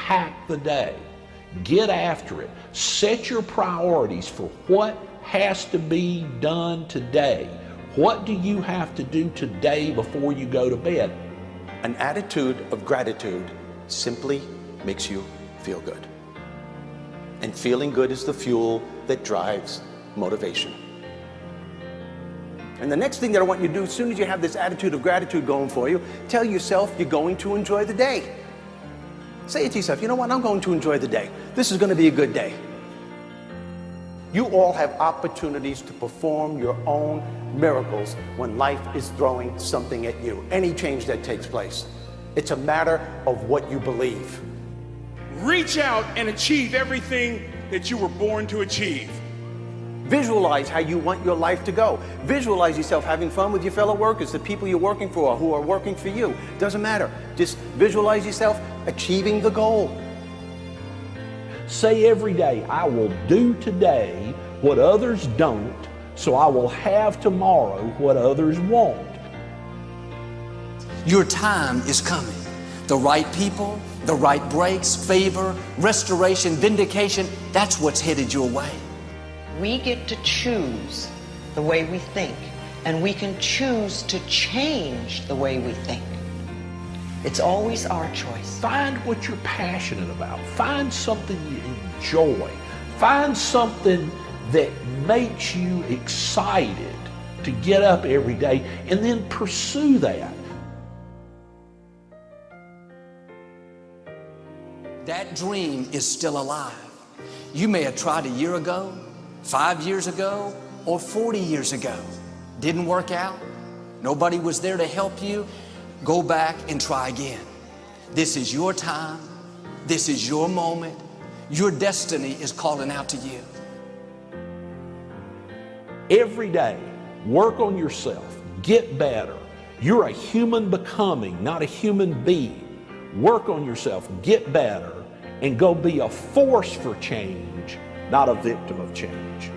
attack the day. Get after it. Set your priorities for what has to be done today. What do you have to do today before you go to bed? An attitude of gratitude simply makes you feel good. And feeling good is the fuel that drives motivation. And the next thing that I want you to do, as soon as you have this attitude of gratitude going for you, tell yourself you're going to enjoy the day. Say it to yourself, you know what, I'm going to enjoy the day. This is going to be a good day. You all have opportunities to perform your own miracles when life is throwing something at you. Any change that takes place. It's a matter of what you believe. Reach out and achieve everything that you were born to achieve. Visualize how you want your life to go. Visualize yourself having fun with your fellow workers, the people you're working for, who are working for you. Doesn't matter. Just visualize yourself achieving the goal. Say every day, I will do today what others don't, so I will have tomorrow what others won't. Your time is coming. The right people, the right breaks, favor, restoration, vindication, that's what's headed your way. We get to choose the way we think, and we can choose to change the way we think. It's always our choice. Find what you're passionate about. Find something you enjoy. Find something that makes you excited to get up every day, and then pursue that. That dream is still alive. You may have tried a year ago, 5 years ago, or 40 years ago. Didn't work out. Nobody was there to help you. Go back and try again. This is your time. This is your moment. Your destiny is calling out to you. Every day, work on yourself. Get better. You're a human becoming, not a human being. Work on yourself. Get better. And go be a force for change, not a victim of change.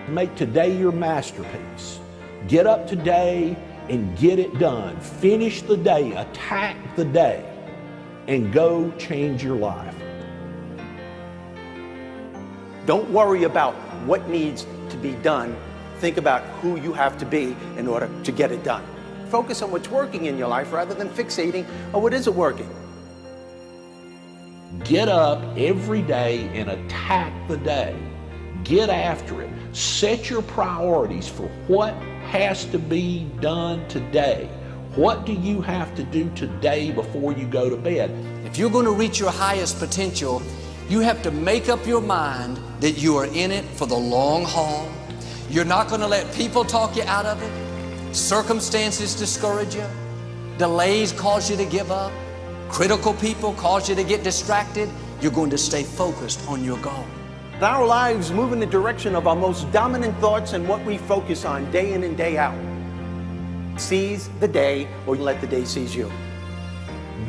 Make today your masterpiece. Get up today and get it done. Finish the day, attack the day, and go change your life. Don't worry about what needs to be done. Think about who you have to be in order to get it done. Focus on what's working in your life rather than fixating on what isn't working. Get up every day and attack the day. Get after it. Set your priorities for what has to be done today. What do you have to do today before you go to bed? If you're going to reach your highest potential, you have to make up your mind that you are in it for the long haul. You're not going to let people talk you out of it. Circumstances discourage you. Delays cause you to give up. Critical people cause you to get distracted. You're going to stay focused on your goal. Our lives move in the direction of our most dominant thoughts and what we focus on day in and day out. Seize the day, or let the day seize you.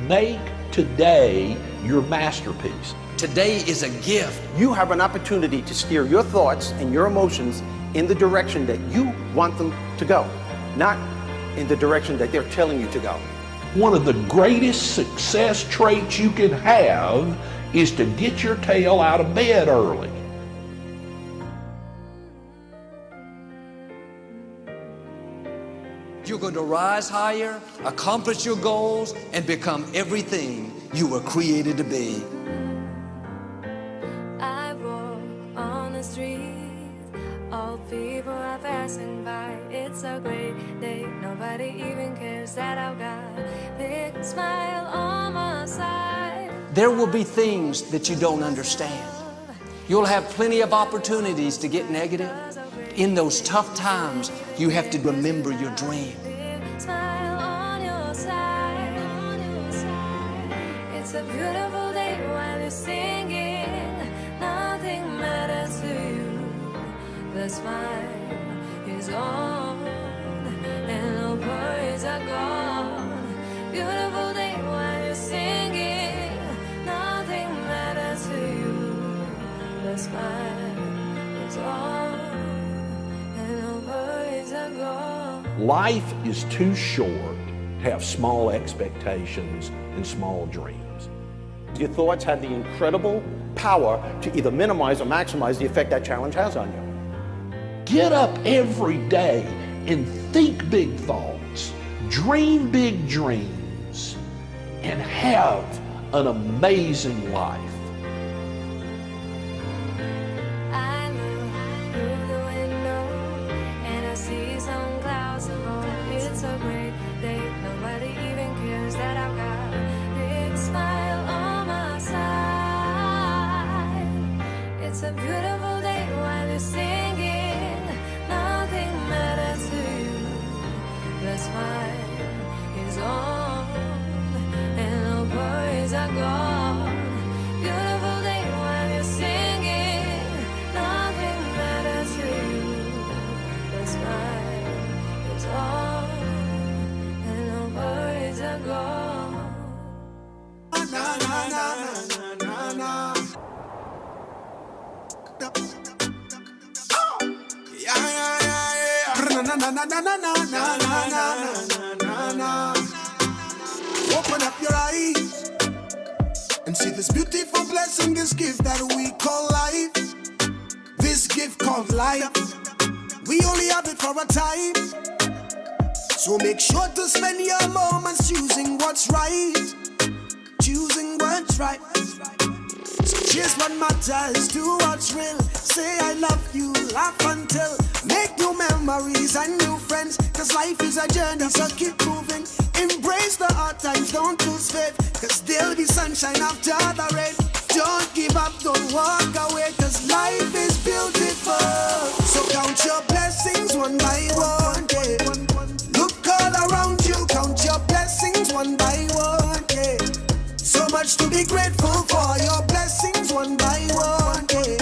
Make today your masterpiece. Today is a gift. You have an opportunity to steer your thoughts and your emotions in the direction that you want them to go, not in the direction that they're telling you to go. One of the greatest success traits you can have is to get your tail out of bed early. You're going to rise higher, accomplish your goals, and become everything you were created to be. I walk on the street, all people are passing by. It's a great day, nobody even cares that I've got a big smile on my side. There will be things that you don't understand. You'll have plenty of opportunities to get negative. In those tough times, you have to remember your dream. Big smile on your side. It's a beautiful day while you're singing. Nothing matters to you. The smile is on and no worries are gone. Beautiful day while you're singing. Nothing matters to you. The smile is on and no worries are gone. Life is too short to have small expectations and small dreams. Your thoughts have the incredible power to either minimize or maximize the effect that challenge has on you. Get up every day and think big thoughts, dream big dreams, and have an amazing life. I look through the window and I see some clouds above. It's a great day. Nobody even cares that I've got a big smile on my side. It's a beautiful day while you're singing. Nothing matters to you. The smile is on and the worries are gone. Beautiful day while you're singing. Nothing matters to you. The smile is on and the worries are gone. Open up your eyes and see this beautiful blessing, this gift that we call life. This gift called life, we only have it for a time. So make sure to spend your moments choosing what's right. Choosing what's right. So chase what matters, do what's real. Say I love you, laugh until. Make new memories and new friends. Cause life is a journey, so keep moving. Embrace the hard times, don't lose faith. Cause there'll be sunshine after the rain. Don't give up, don't walk away. Cause life is beautiful. So count your blessings one by one, yeah. Look all around you, count your blessings one by one, yeah. So much to be grateful for, your blessings one by one, yeah.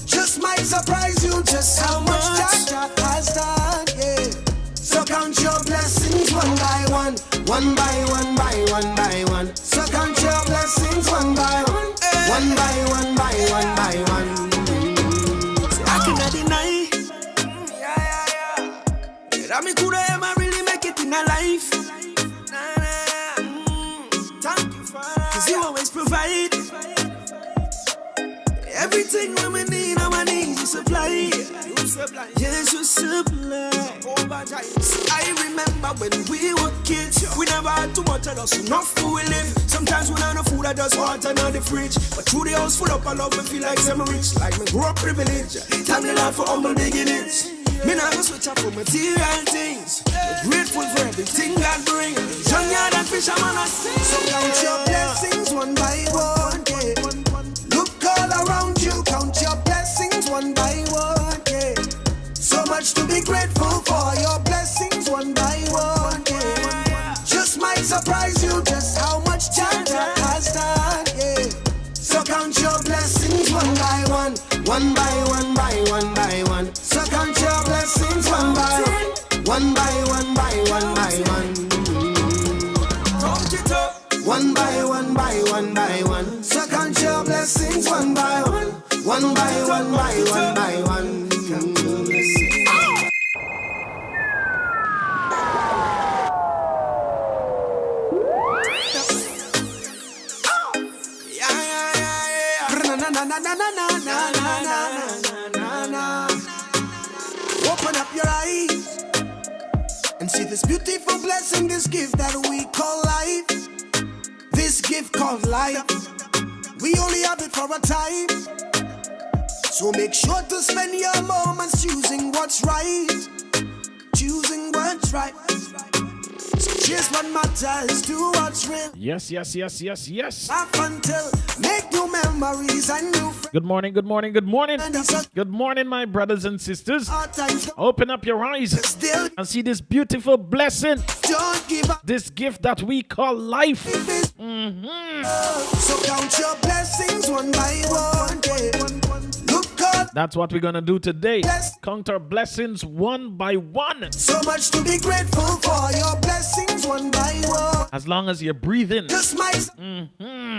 Just might surprise you just how much Jah has done, yeah. So count your blessings one by one, one by one by one by one. So count your blessings one by one, one by one by one by one. I cannot deny, that me coulda ever really make it in a life. Thank you, Father, 'cause you always provide everything when we need, on my knees you supply. Yes, you supply. I remember when we were kids, we never had too much of us, enough food we live. Sometimes we don't have food, I just water in the fridge. But through the house full up of love, we feel like I'm rich, like me grew up privileged. Thank the Lord for humble beginnings. Me not go switch up for material things. We're grateful for everything God brings. Young yard and fisherman I sing. So count your blessings one by one, yeah. Look all around you, count your blessings one by one, yeah. So much to be grateful for, your blessings one by one, yeah. Just might surprise you just how much Jah has done, yeah. So count your blessings one by one, one by one by one by one. So count your blessings one by one, one by one by one by one. Count it up. One by one by one by one. So count your blessings one by one, one by one by one by one. Open up your eyes and see this beautiful blessing, this gift that we call life. This gift called life, we only have it for a time. So make sure to spend your moments choosing what's right. Choosing what's right. So chase what matters, do what's real. Yes. Laugh until, make new memories and new friends. Good morning. Good morning, my brothers and sisters. Open up your eyes and see this beautiful blessing. Don't give up. This gift that we call life. So count your blessings one by one, yeah. Look up. That's what we're gonna do today. Count our blessings one by one. So much to be grateful for, your blessings one by one. As long as you're breathing, Just my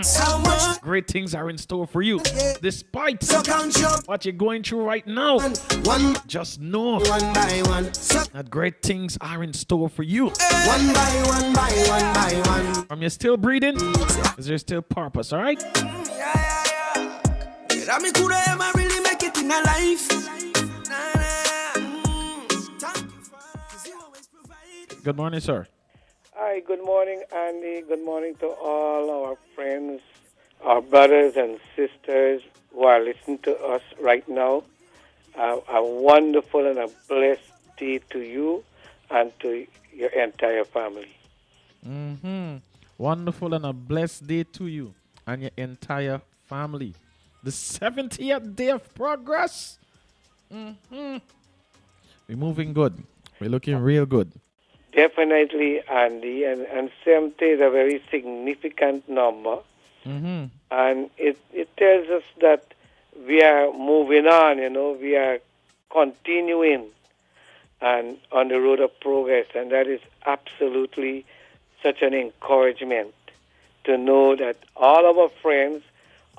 so much great things are in store for you. Despite so count your what you're going through right now, one just know one by one. So that great things are in store for you. one by one by one by one. From you're still breathing, is there still purpose, all right? That me coulda ever really make it in a life. Good morning, sir. Hi, good morning, Andy. Good morning to all our friends, our brothers and sisters who are listening to us right now. A wonderful and a blessed day to you and to your entire family. Wonderful and a blessed day to you and your entire family. The 70th day of progress. We're moving good. We're looking real good. Definitely, Andy, and 70 is a very significant number. And it tells us that we are moving on, we are continuing and on the road of progress, and that is absolutely such an encouragement to know that all of our friends,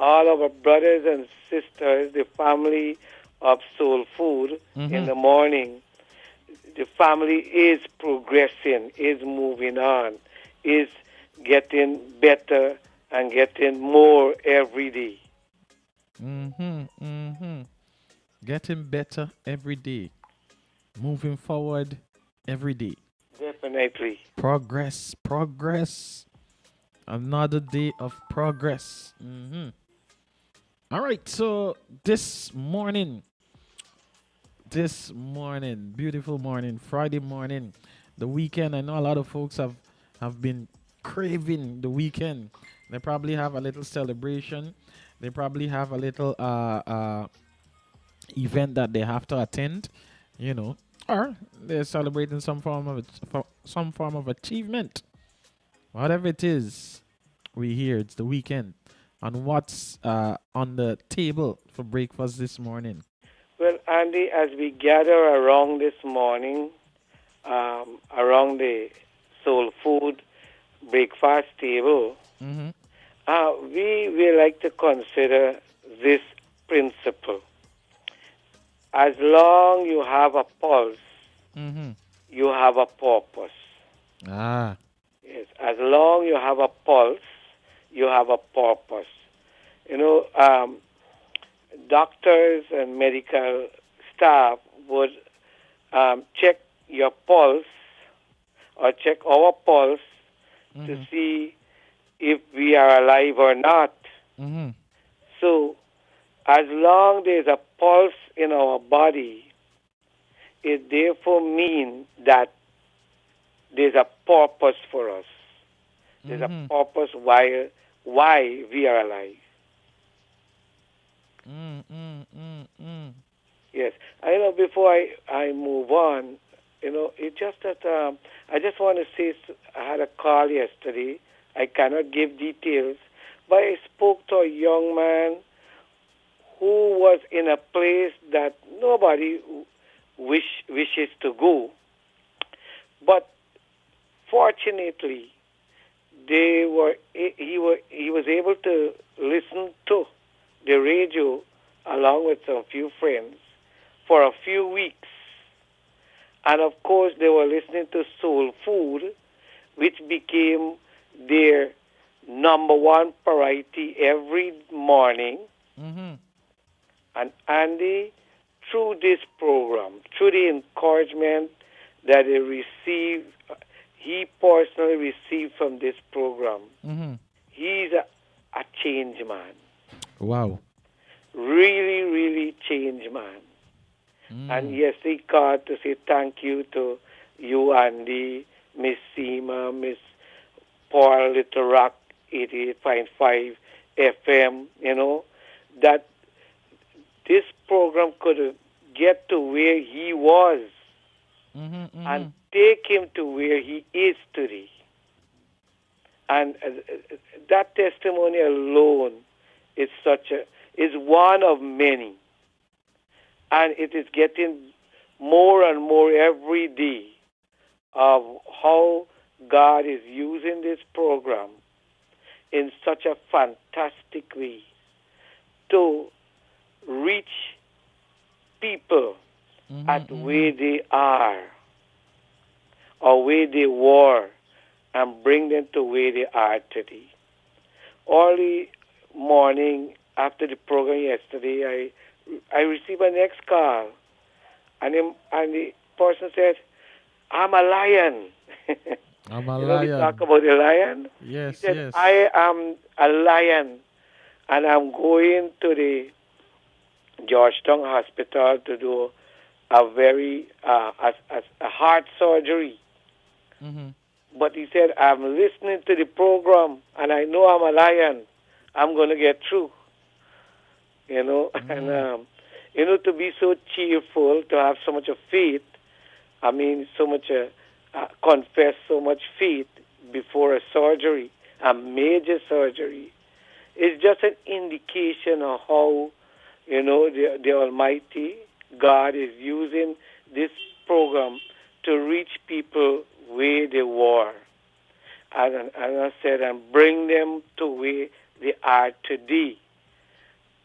all of our brothers and sisters, the family of Soul Food in the morning, the family is progressing, is moving on, is getting better and getting more every day. Getting better every day. Moving forward every day. Definitely. Progress, progress. Another day of progress. All right, so this morning, beautiful morning, Friday morning, the weekend. I know a lot of folks have been craving the weekend. They probably have a little celebration. They probably have a little event that they have to attend, or they're celebrating some form of achievement. Whatever it is, we hear it's the weekend. And what's on the table for breakfast this morning? Well, Andy, as we gather around this morning, around the Soul Food breakfast table, we like to consider this principle. As long you have a pulse, you have a purpose. Yes, as long you have a pulse, you have a purpose. Doctors and medical staff would check your pulse or check our pulse to see if we are alive or not. So, as long there's a pulse in our body, it therefore means that there's a purpose for us. There's a purpose why we are alive. Yes. Before I move on, it's just that I just want to say I had a call yesterday. I cannot give details, but I spoke to a young man who was in a place that nobody wishes to go. But fortunately, he was able to listen to the radio along with some few friends for a few weeks. And of course, they were listening to Soul Food, which became their number one priority every morning. And Andy, through this program, through the encouragement that he personally received from this program, he's a changed man. Wow. Really, really changed man. And yes, he called to say thank you to you, Andy, Miss Seema, Miss Paul Little Rock 88.5 FM, that this program could get to where he was and take him to where he is today. And that testimony alone is one of many And it is getting more and more every day of how God is using this program in such a fantastic way to reach people at where they are or where they were and bring them to where they are today. Early morning after the program yesterday, I received a next call, and the person said, "I'm a lion." I'm a you know, we lion. talk about a lion. Yes, He said, yes. "I am a lion, and I'm going to the Georgetown Hospital to do a very a heart surgery." Mm-hmm. But he said, "I'm listening to the program, and I know I'm a lion. I'm going to get through." You know, and you know, to be so cheerful, to have so much of faith. I mean, so much confess so much faith before a surgery, a major surgery. It's just an indication of how, you know, the Almighty God is using this program to reach people where they were. And I said, and bring them to where they are today.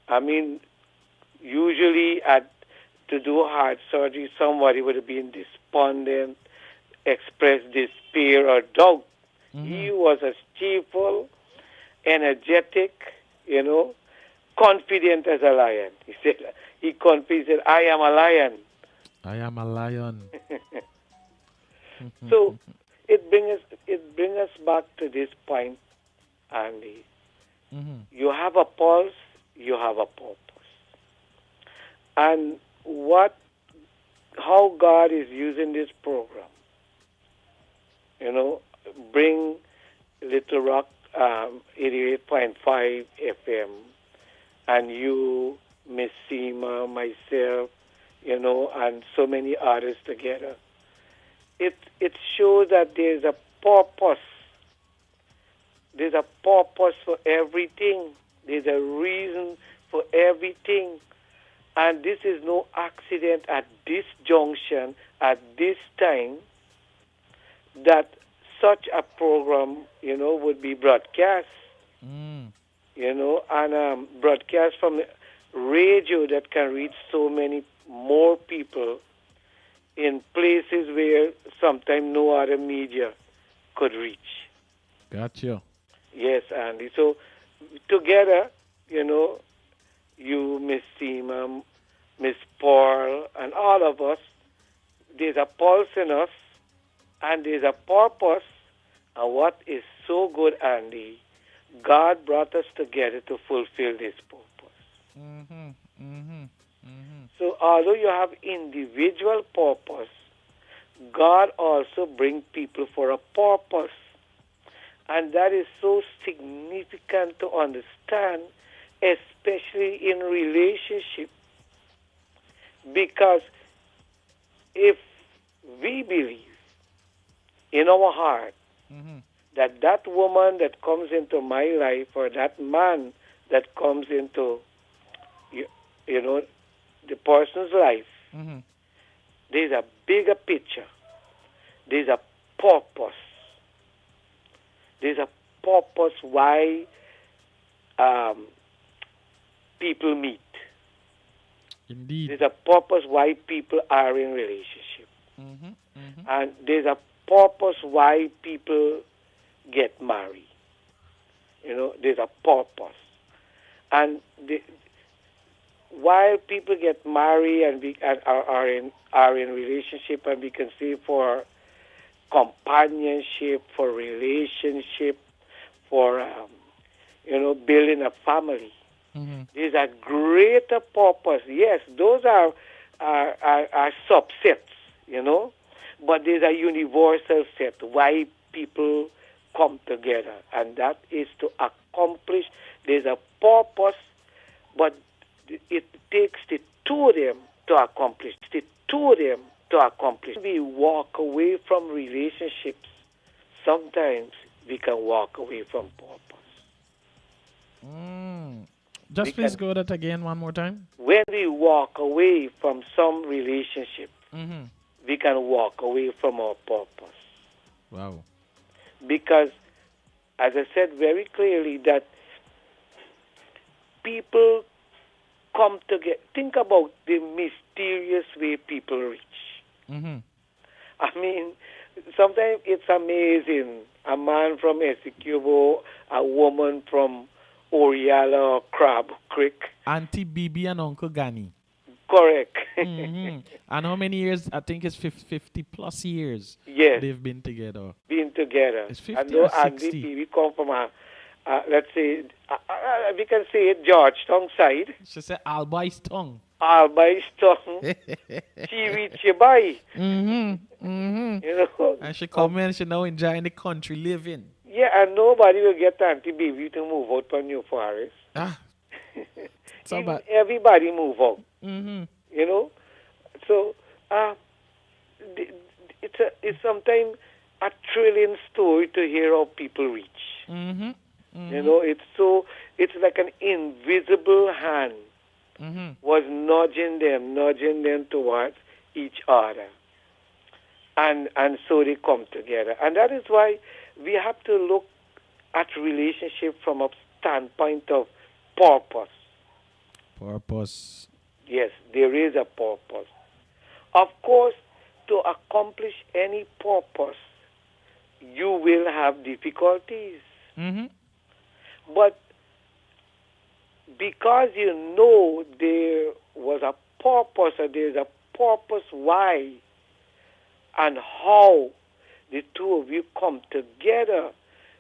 I mean, usually to do heart surgery, somebody would have been despondent, expressed despair or doubt. He was as cheerful, energetic, you know, confident as a lion. He said, "I am a lion." I am a lion. So it brings us back to this point, Andy. You have a pulse, you have a purpose. And how God is using this program, you know, bring Little Rock 88.5 FM, and you, Miss Seema, myself, you know, and so many others together. It shows that there's a purpose. There's a purpose for everything. There's a reason for everything. And this is no accident at this junction, at this time, that such a program, you know, would be broadcast, you know, and broadcast from radio that can reach so many more people in places where sometimes no other media could reach. Gotcha. Yes, Andy. So together, you know, you, Miss Seema, Miss Paul, and all of us, there's a pulse in us, and there's a purpose. And what is so good, Andy, God brought us together to fulfill this purpose. So although you have individual purpose, God also brings people for a purpose. And that is so significant to understand, especially in relationship. Because if we believe in our heart that woman that comes into my life, or that man that comes into, you know, the person's life, there's a bigger picture. There's a purpose. There's a purpose why people meet. Indeed. There's a purpose why people are in relationship. And there's a purpose why people get married. You know, there's a purpose. And while people get married and are in relationship, and we can see for companionship, for relationship, for you know, building a family. There's a greater purpose. Yes, those are subsets, you know, but there's a universal set why people come together, and that is to accomplish. There's a purpose, but it takes the two of them to accomplish. We walk away from relationships. Sometimes we can walk away from purpose. Just please go that again one more time. When we walk away from some relationship, Mm-hmm. we can walk away from our purpose. Wow. Because, as I said very clearly, that people come together. Think about the mysterious way people reach. Mm-hmm. I mean, sometimes it's amazing. A man from Essequibo, a woman from Oriala or Crab Creek. Auntie Bibi and Uncle Gani. Correct. Mm-hmm. And how many years? I think it's 50 plus years. Yes. They've been together. Being together. It's 50 I know or Andy 60. P. We come from let's say, we can say it Georgetown side. She said Albi's tongue. Albi's tongue. She reach you by. Mm-hmm. Mm-hmm. You know. And she come in, she now enjoying the country living. Yeah, and nobody will get Auntie Baby to move out from New Forest. Ah. So Even bad. everybody move out. Mm-hmm. You know. So it's sometimes a thrilling story to hear how people reach. Mm-hmm. Mm-hmm. You know, it's like an invisible hand Mm-hmm. was nudging them towards each other. And so they come together. And that is why we have to look at relationship from a standpoint of purpose. Purpose. Yes, there is a purpose. Of course, to accomplish any purpose, you will have difficulties. Mm-hmm. But because you know there was a purpose, or there's a purpose why and how the two of you come together,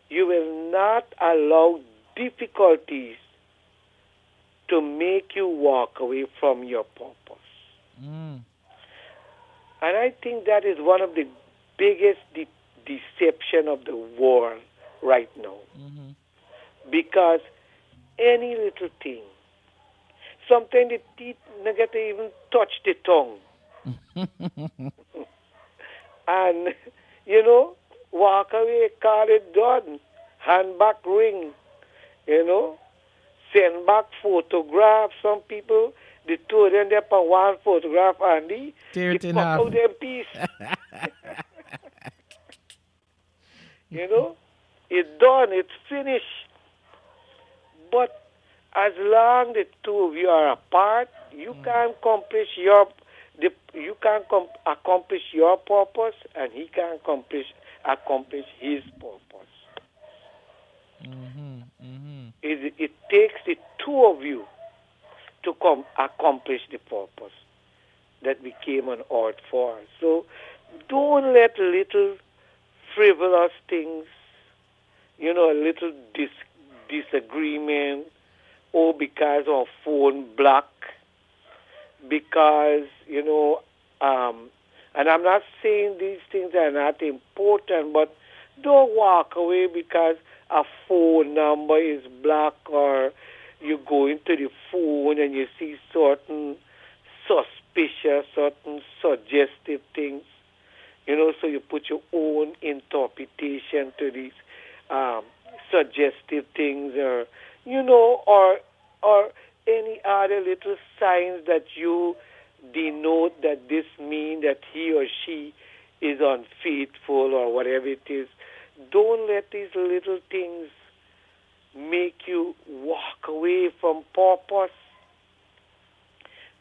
you will not allow difficulties to make you walk away from your purpose. Mm. And I think that is one of the biggest deception of the world right now. Mm-hmm. Because any little thing, sometimes the teeth never to even touch the tongue. And, you know, walk away, call it done, hand back ring, you know, send back photographs. Some people, the two of them, they put one photograph and tear it they in cut half. out them piece. You know, it's done, it's finished. But as long as the two of you are apart, you can accomplish accomplish your purpose, and he can accomplish his purpose. Mm-hmm. Mm-hmm. It takes the two of you to accomplish the purpose that we came on earth for. So don't let little frivolous things, you know, a little disagreement, or because of phone block, because, you know, and I'm not saying these things are not important, but don't walk away because a phone number is blocked, or you go into the phone and you see certain suspicious, certain suggestive things, you know, so you put your own interpretation to these suggestive things, or, you know, or any other little signs that you denote that this means that he or she is unfaithful or whatever it is. Don't let these little things make you walk away from purpose.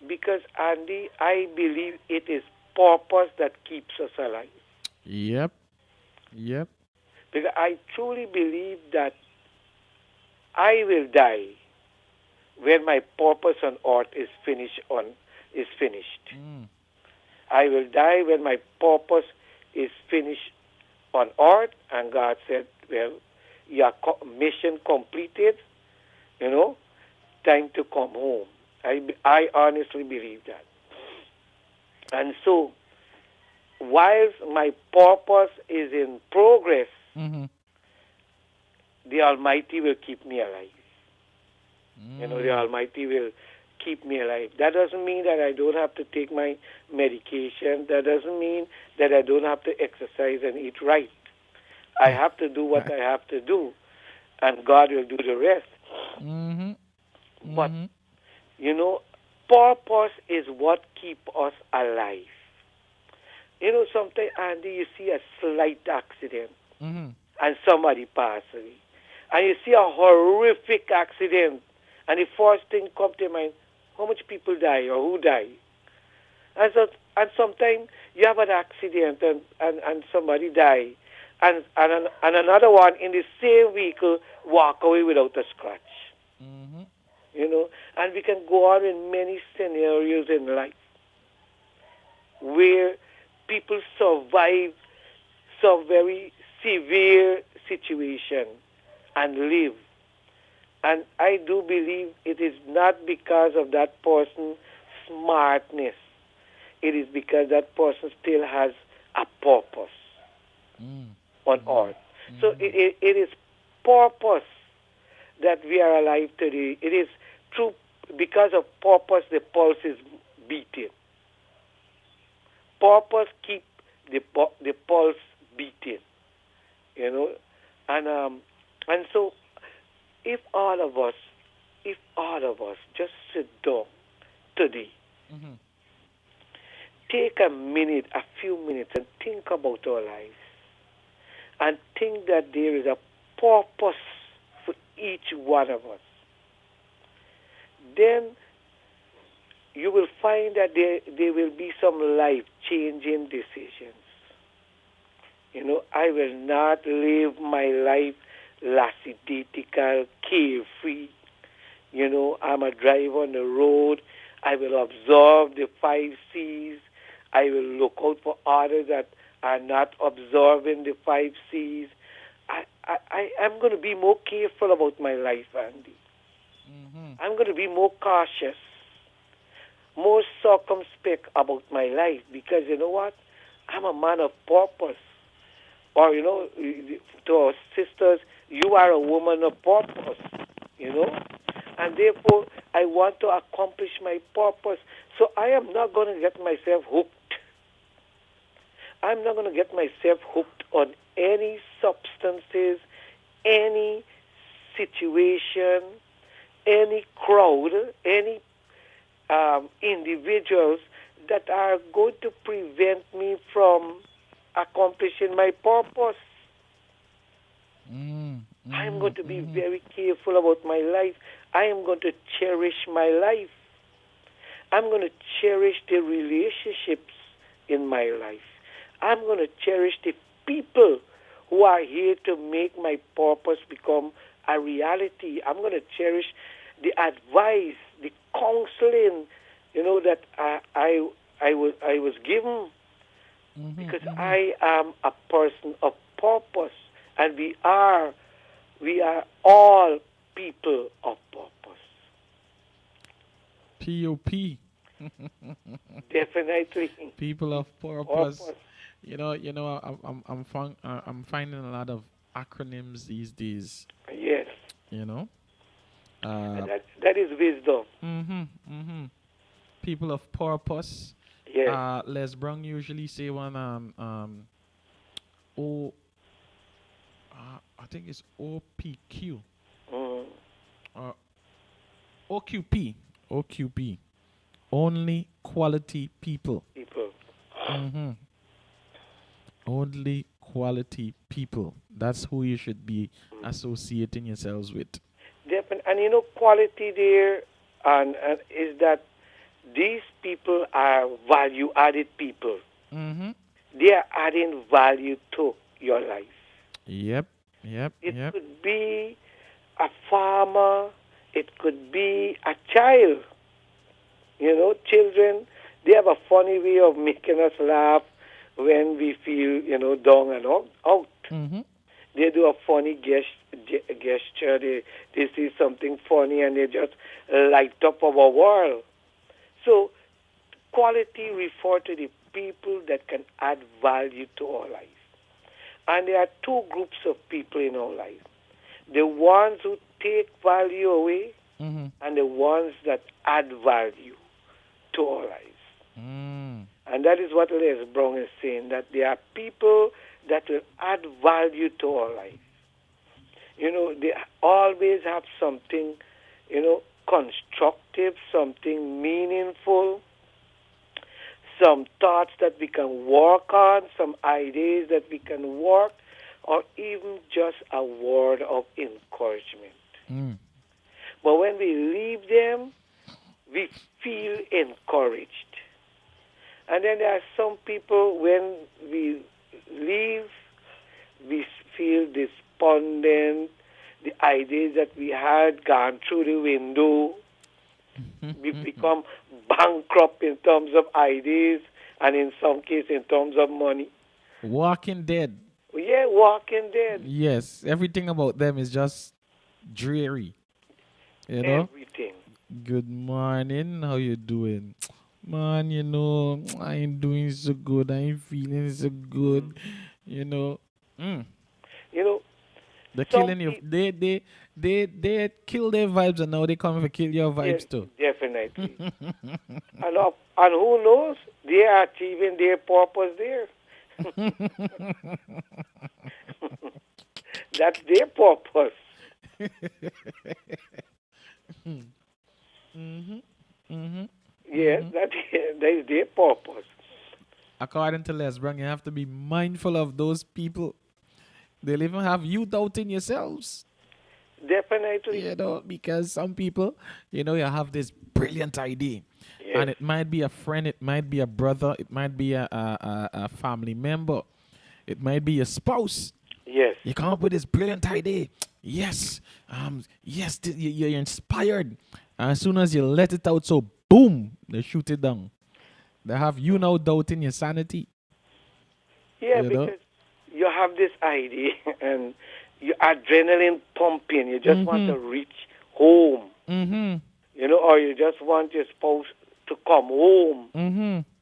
Because, Andy, I believe it is purpose that keeps us alive. Yep. Yep. Because I truly believe that I will die when my purpose on earth is finished. Mm. I will die when my purpose is finished on earth, and God said, well, your mission completed, you know, time to come home. I honestly believe that. And so, whilst my purpose is in progress, Mm-hmm. the Almighty will keep me alive. Mm. You know, the Almighty will keep me alive. That doesn't mean that I don't have to take my medication. That doesn't mean that I don't have to exercise and eat right. I have to do what I have to do, and God will do the rest. Mm-hmm. But, purpose is what keep us alive. Sometimes, Andy, you see a slight accident and somebody passes away. And you see a horrific accident and the first thing comes to mind, how much people die or who die? And sometimes you have an accident and somebody die and another one in the same vehicle walk away without a scratch. And we can go on in many scenarios in life where people survive some very severe situation and live. And I do believe it is not because of that person's smartness. It is because that person still has a purpose on earth. So it is purpose that we are alive today. It is true because of purpose the pulse is beating. Purpose keep the pulse beating, and so if all of us just sit down today, take a few minutes, and think about our lives, and think that there is a purpose for each one of us, then you will find that there will be some life-changing decisions. I will not live my life lackadaisical, carefree. I'm a driver on the road. I will observe the 5 C's. I will look out for others that are not observing the 5 C's. I'm going to be more careful about my life, Andy. I'm going to be more cautious, more circumspect about my life, because you know what? I'm a man of purpose. Or, to our sisters, you are a woman of purpose, And therefore, I want to accomplish my purpose. So I am not going to get myself hooked. I'm not going to get myself hooked on any substances, any situation, any crowd, any individuals that are going to prevent me from accomplishing my purpose. I am going to be very careful about my life. I am going to cherish my life. I'm going to cherish the relationships in my life. I'm going to cherish the people who are here to make my purpose become a reality. I'm going to cherish the advice, the counseling, that I was given, because I am a person of purpose, and we are all people of purpose. P.O.P. Definitely. People of purpose. I'm finding a lot of acronyms these days. Yes. And that is wisdom. People of purpose. Yes. Les Brown usually say one I think it's OPQ. OQP. OQP. Only quality people. Only quality people. That's who you should be associating yourselves with. Definitely. And quality there is that these people are value-added people. They are adding value to your life. Yep. It could be a farmer. It could be a child. Children, they have a funny way of making us laugh when we feel, down and out. They do a funny gesture. They see something funny and they just light up our world. So quality refer to the people that can add value to our life. And there are 2 groups of people in our life. The ones who take value away and the ones that add value to our lives. And that is what Les Brown is saying, that there are people that will add value to our life. They always have something, constructive, something meaningful, some thoughts that we can work on, some ideas that we can work, or even just a word of encouragement. But when we leave them, we feel encouraged. And then there are some people, when we leave, we feel despondent. The ideas that we had gone through the window. We become bankrupt in terms of ideas and in some cases in terms of money. Walking Dead. Yeah, Walking Dead. Yes, everything about them is just dreary. You know? Everything. Good morning. How you doing? Man, I ain't doing so good. I ain't feeling so good. You know. You know, They're some killing you. They kill their vibes and now they come to kill your vibes too. definitely. and who knows? They are achieving their purpose there. That's their purpose. Yes, that is their purpose. According to Les Brown, you have to be mindful of those people. They'll even have you doubting yourselves. Definitely. You know, because some people, you have this brilliant idea. Yes. And it might be a friend, it might be a brother, it might be a family member, it might be a spouse. Yes. You come up with this brilliant idea. Yes. You're inspired. And as soon as you let it out, so boom, they shoot it down. They have you now doubting your sanity. Yeah, You know? because you have this idea and your adrenaline pumping. You just want to reach home. Or you just want your spouse to come home.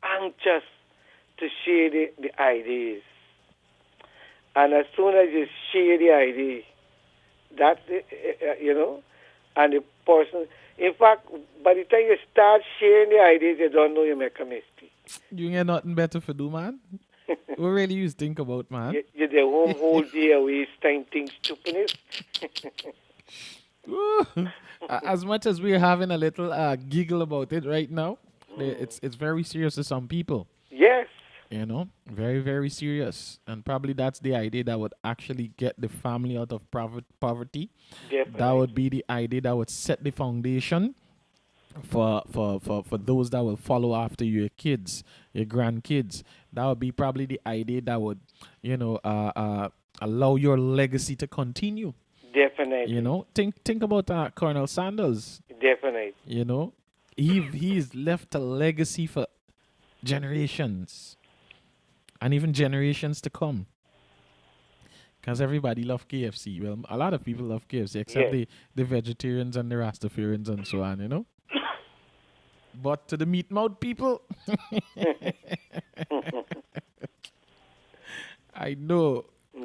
Anxious to share the ideas. And as soon as you share the idea, that's it, and the person, in fact, by the time you start sharing the ideas, you don't know you make a mistake. You ain't nothing better for do, man. What really you think about, man? You're the home whole day waste time things stupidness. As much as we're having a little giggle about it right now, it's very serious to some people. Yes. Very, very serious. And probably that's the idea that would actually get the family out of poverty. Definitely. That would be the idea that would set the foundation for those that will follow after your kids, your grandkids. That would be probably the idea that would, allow your legacy to continue. Definitely. Think about Colonel Sanders. Definitely. He's left a legacy for generations. And even generations to come. Because everybody loves KFC. Well, a lot of people love KFC, except the vegetarians and the Rastafarians and so on, But to the meat mouth people, I know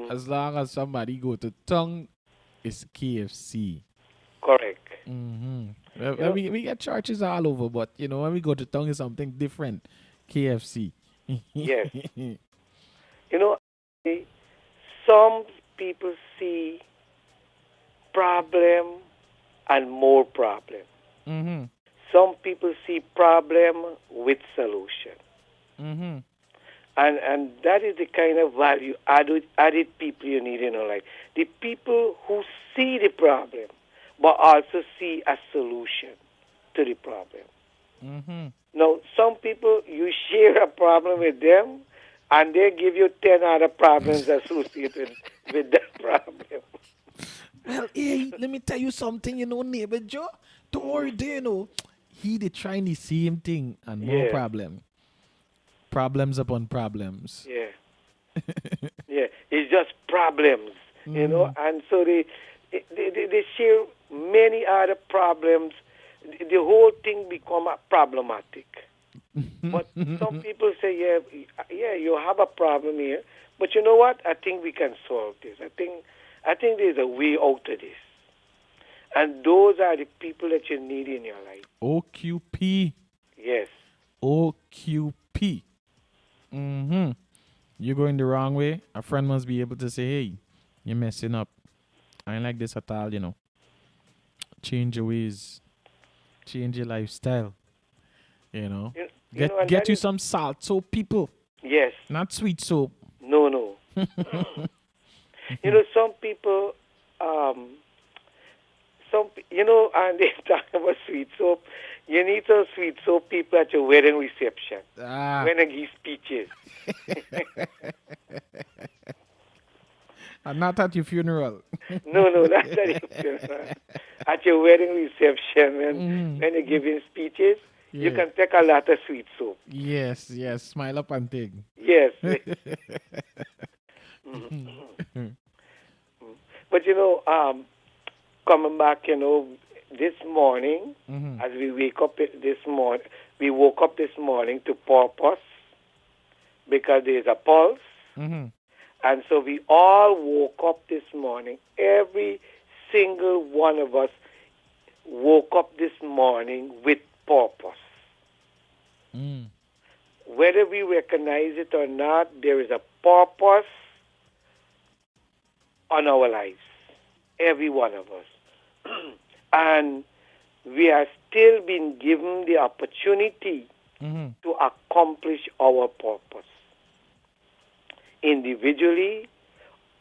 as long as somebody go to tongue, it's KFC. Correct. Well, we get churches all over, but, when we go to tongue, it's something different. KFC. Yes. Some people see problem and more problem. Some people see problem with solution. And that is the kind of value added people you need in your life. The people who see the problem, but also see a solution to the problem. Now, some people, you share a problem with them, and they give you 10 other problems associated with that problem. Well, hey, let me tell you something, neighbor Joe. Don't worry, he they trying the same thing and more problem. Problems upon problems. Yeah. Yeah, it's just problems, and so they share many other problems. The whole thing become problematic. But some people say, yeah, you have a problem here, but you know what? I think we can solve this. I think there's a way out of this. And those are the people that you need in your life. OQP. Yes. OQP. You're going the wrong way. A friend must be able to say, hey, you're messing up. I ain't like this at all, Change your ways. Change your lifestyle. You know. You know, and Get that you is- some salt soap, people. Yes. Not sweet soap. No. You know, some people, and they talk about sweet soap. You need some sweet soap people at your wedding reception when I give speeches. And not at your funeral. No, not at your funeral. At your wedding reception when you're giving speeches, you Yeah. can take a lot of sweet soap. Yes. Smile up and take. Yes. But coming back, this morning, as we wake up this morning, we woke up this morning to purpose because there's a pulse. And so we all woke up this morning. Every single one of us woke up this morning with purpose. Whether we recognize it or not, there is a purpose on our lives. Every one of us. And we are still being given the opportunity to accomplish our purpose. Individually,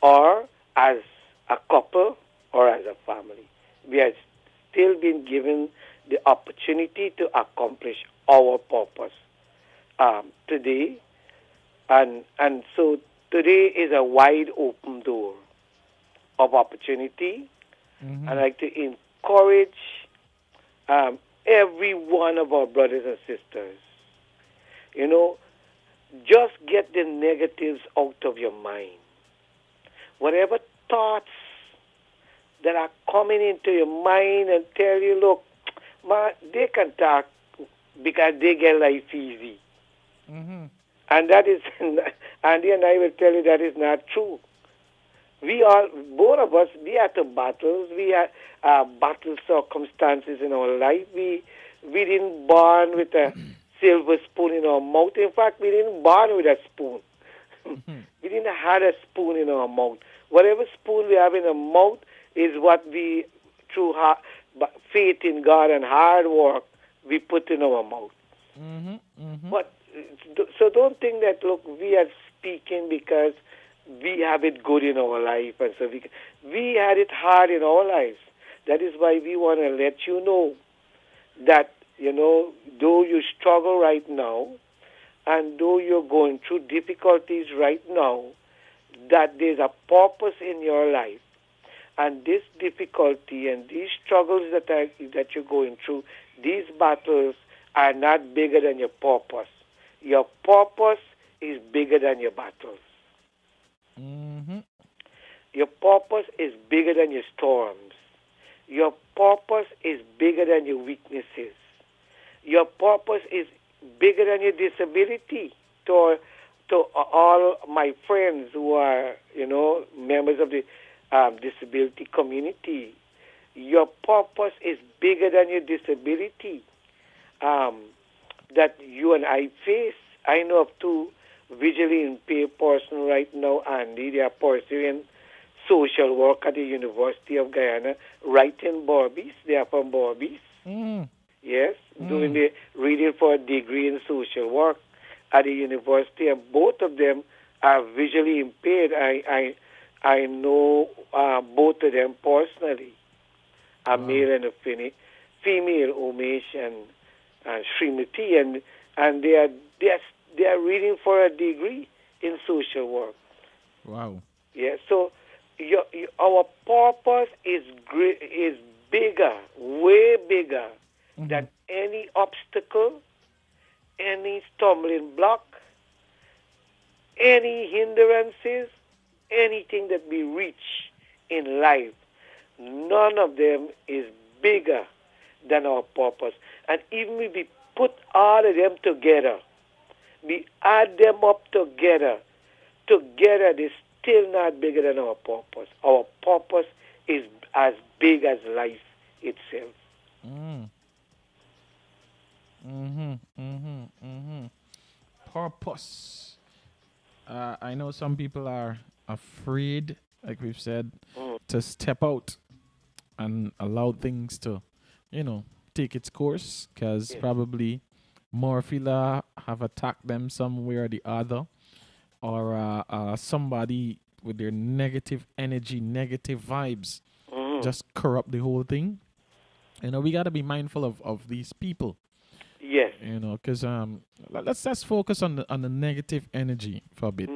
or as a couple, or as a family. We are still being given the opportunity to accomplish our purpose today. And so today is a wide open door of opportunity. I'd like to encourage every one of our brothers and sisters, just get the negatives out of your mind. Whatever thoughts that are coming into your mind and tell you, look, they can talk because they get life easy. And that is, Andy and I will tell you that is not true. Both of us, we had to battles. We had battle circumstances in our life. We didn't born with a silver spoon in our mouth. In fact, we didn't born with a spoon. We didn't have a spoon in our mouth. Whatever spoon we have in our mouth is what we, through faith in God and hard work, we put in our mouth. But so don't think that, look, we are speaking because we have it good in our life, and so we had it hard in our lives. That is why we want to let you know that, though you struggle right now, and though you're going through difficulties right now, that there's a purpose in your life. And this difficulty and these struggles that you're going through, these battles are not bigger than your purpose. Your purpose is bigger than your battles. Your purpose is bigger than your storms. Your purpose is bigger than your weaknesses. Your purpose is bigger than your disability. To all my friends who are, members of the disability community, your purpose is bigger than your disability that you and I face. I know of two visually impaired person right now, Andy. They are pursuing social work at the University of Guyana, right in Berbice. They are from Berbice. Yes, doing the reading for a degree in social work at the university, and both of them are visually impaired. I know both of them personally, a male and a female, Umesh and Srimati, and they are reading for a degree in social work. Wow. Yeah, so our purpose is bigger, way bigger than any obstacle, any stumbling block, any hindrances, anything that we reach in life. None of them is bigger than our purpose. And even if we put all of them together, we add them up together, they're still not bigger than our purpose. Our purpose is as big as life itself. Purpose. I know some people are afraid, like we've said, to step out and allow things to, take its course, because probably Morphila have attacked them somewhere or the other, or somebody with their negative energy, negative vibes, just corrupt the whole thing. You know, we got to be mindful of these people. Yes. You know, because let's focus on the negative energy for a bit.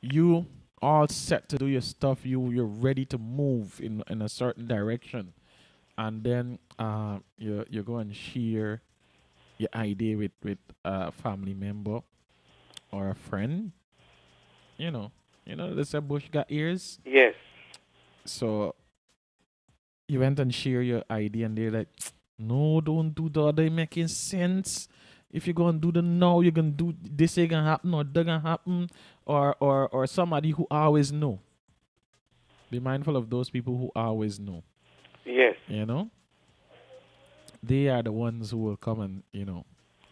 You all set to do your stuff. You're ready to move in a certain direction, and then you go and share your idea with a family member or a friend. You know, they say bush got ears. Yes. So you went and share your idea, and they're like, "No, don't do that. They making sense. If you're gonna do the now, you're gonna do this. Ain't gonna happen, or that gonna happen, or somebody who always know. Be mindful of those people who always know. Yes. You know, they are the ones who will come and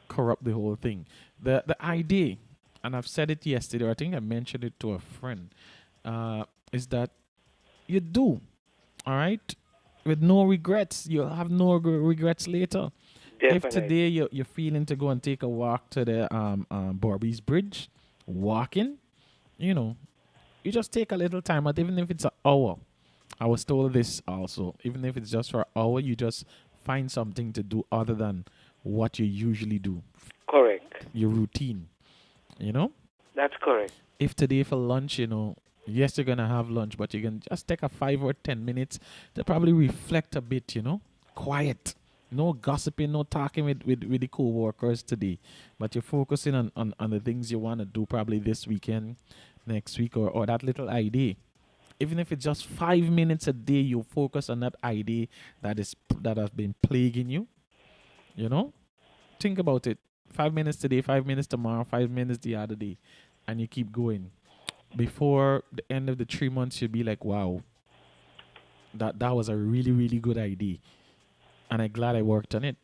corrupt the whole thing. The idea, and I've said it yesterday, or I think I mentioned it to a friend, is that you do, all right, with no regrets. You'll have no regrets later. Definitely. If today you're feeling to go and take a walk to the Barbie's Bridge, walking, you just take a little time out, even if it's an hour. I was told this also. Even if it's just for an hour, you just find something to do other than what you usually do. Correct. Your routine, That's correct. If today for lunch, yes, you're going to have lunch, but you can just take a 5 or 10 minutes to probably reflect a bit, quiet. No gossiping, no talking with the co-workers today. But you're focusing on the things you want to do probably this weekend, next week, or that little idea. Even if it's just 5 minutes a day, you focus on that idea that has been plaguing you. Think about it. 5 minutes today, 5 minutes tomorrow, 5 minutes the other day. And you keep going. Before the end of the 3 months, you'll be like, wow, that was a really, really good idea. And I'm glad I worked on it.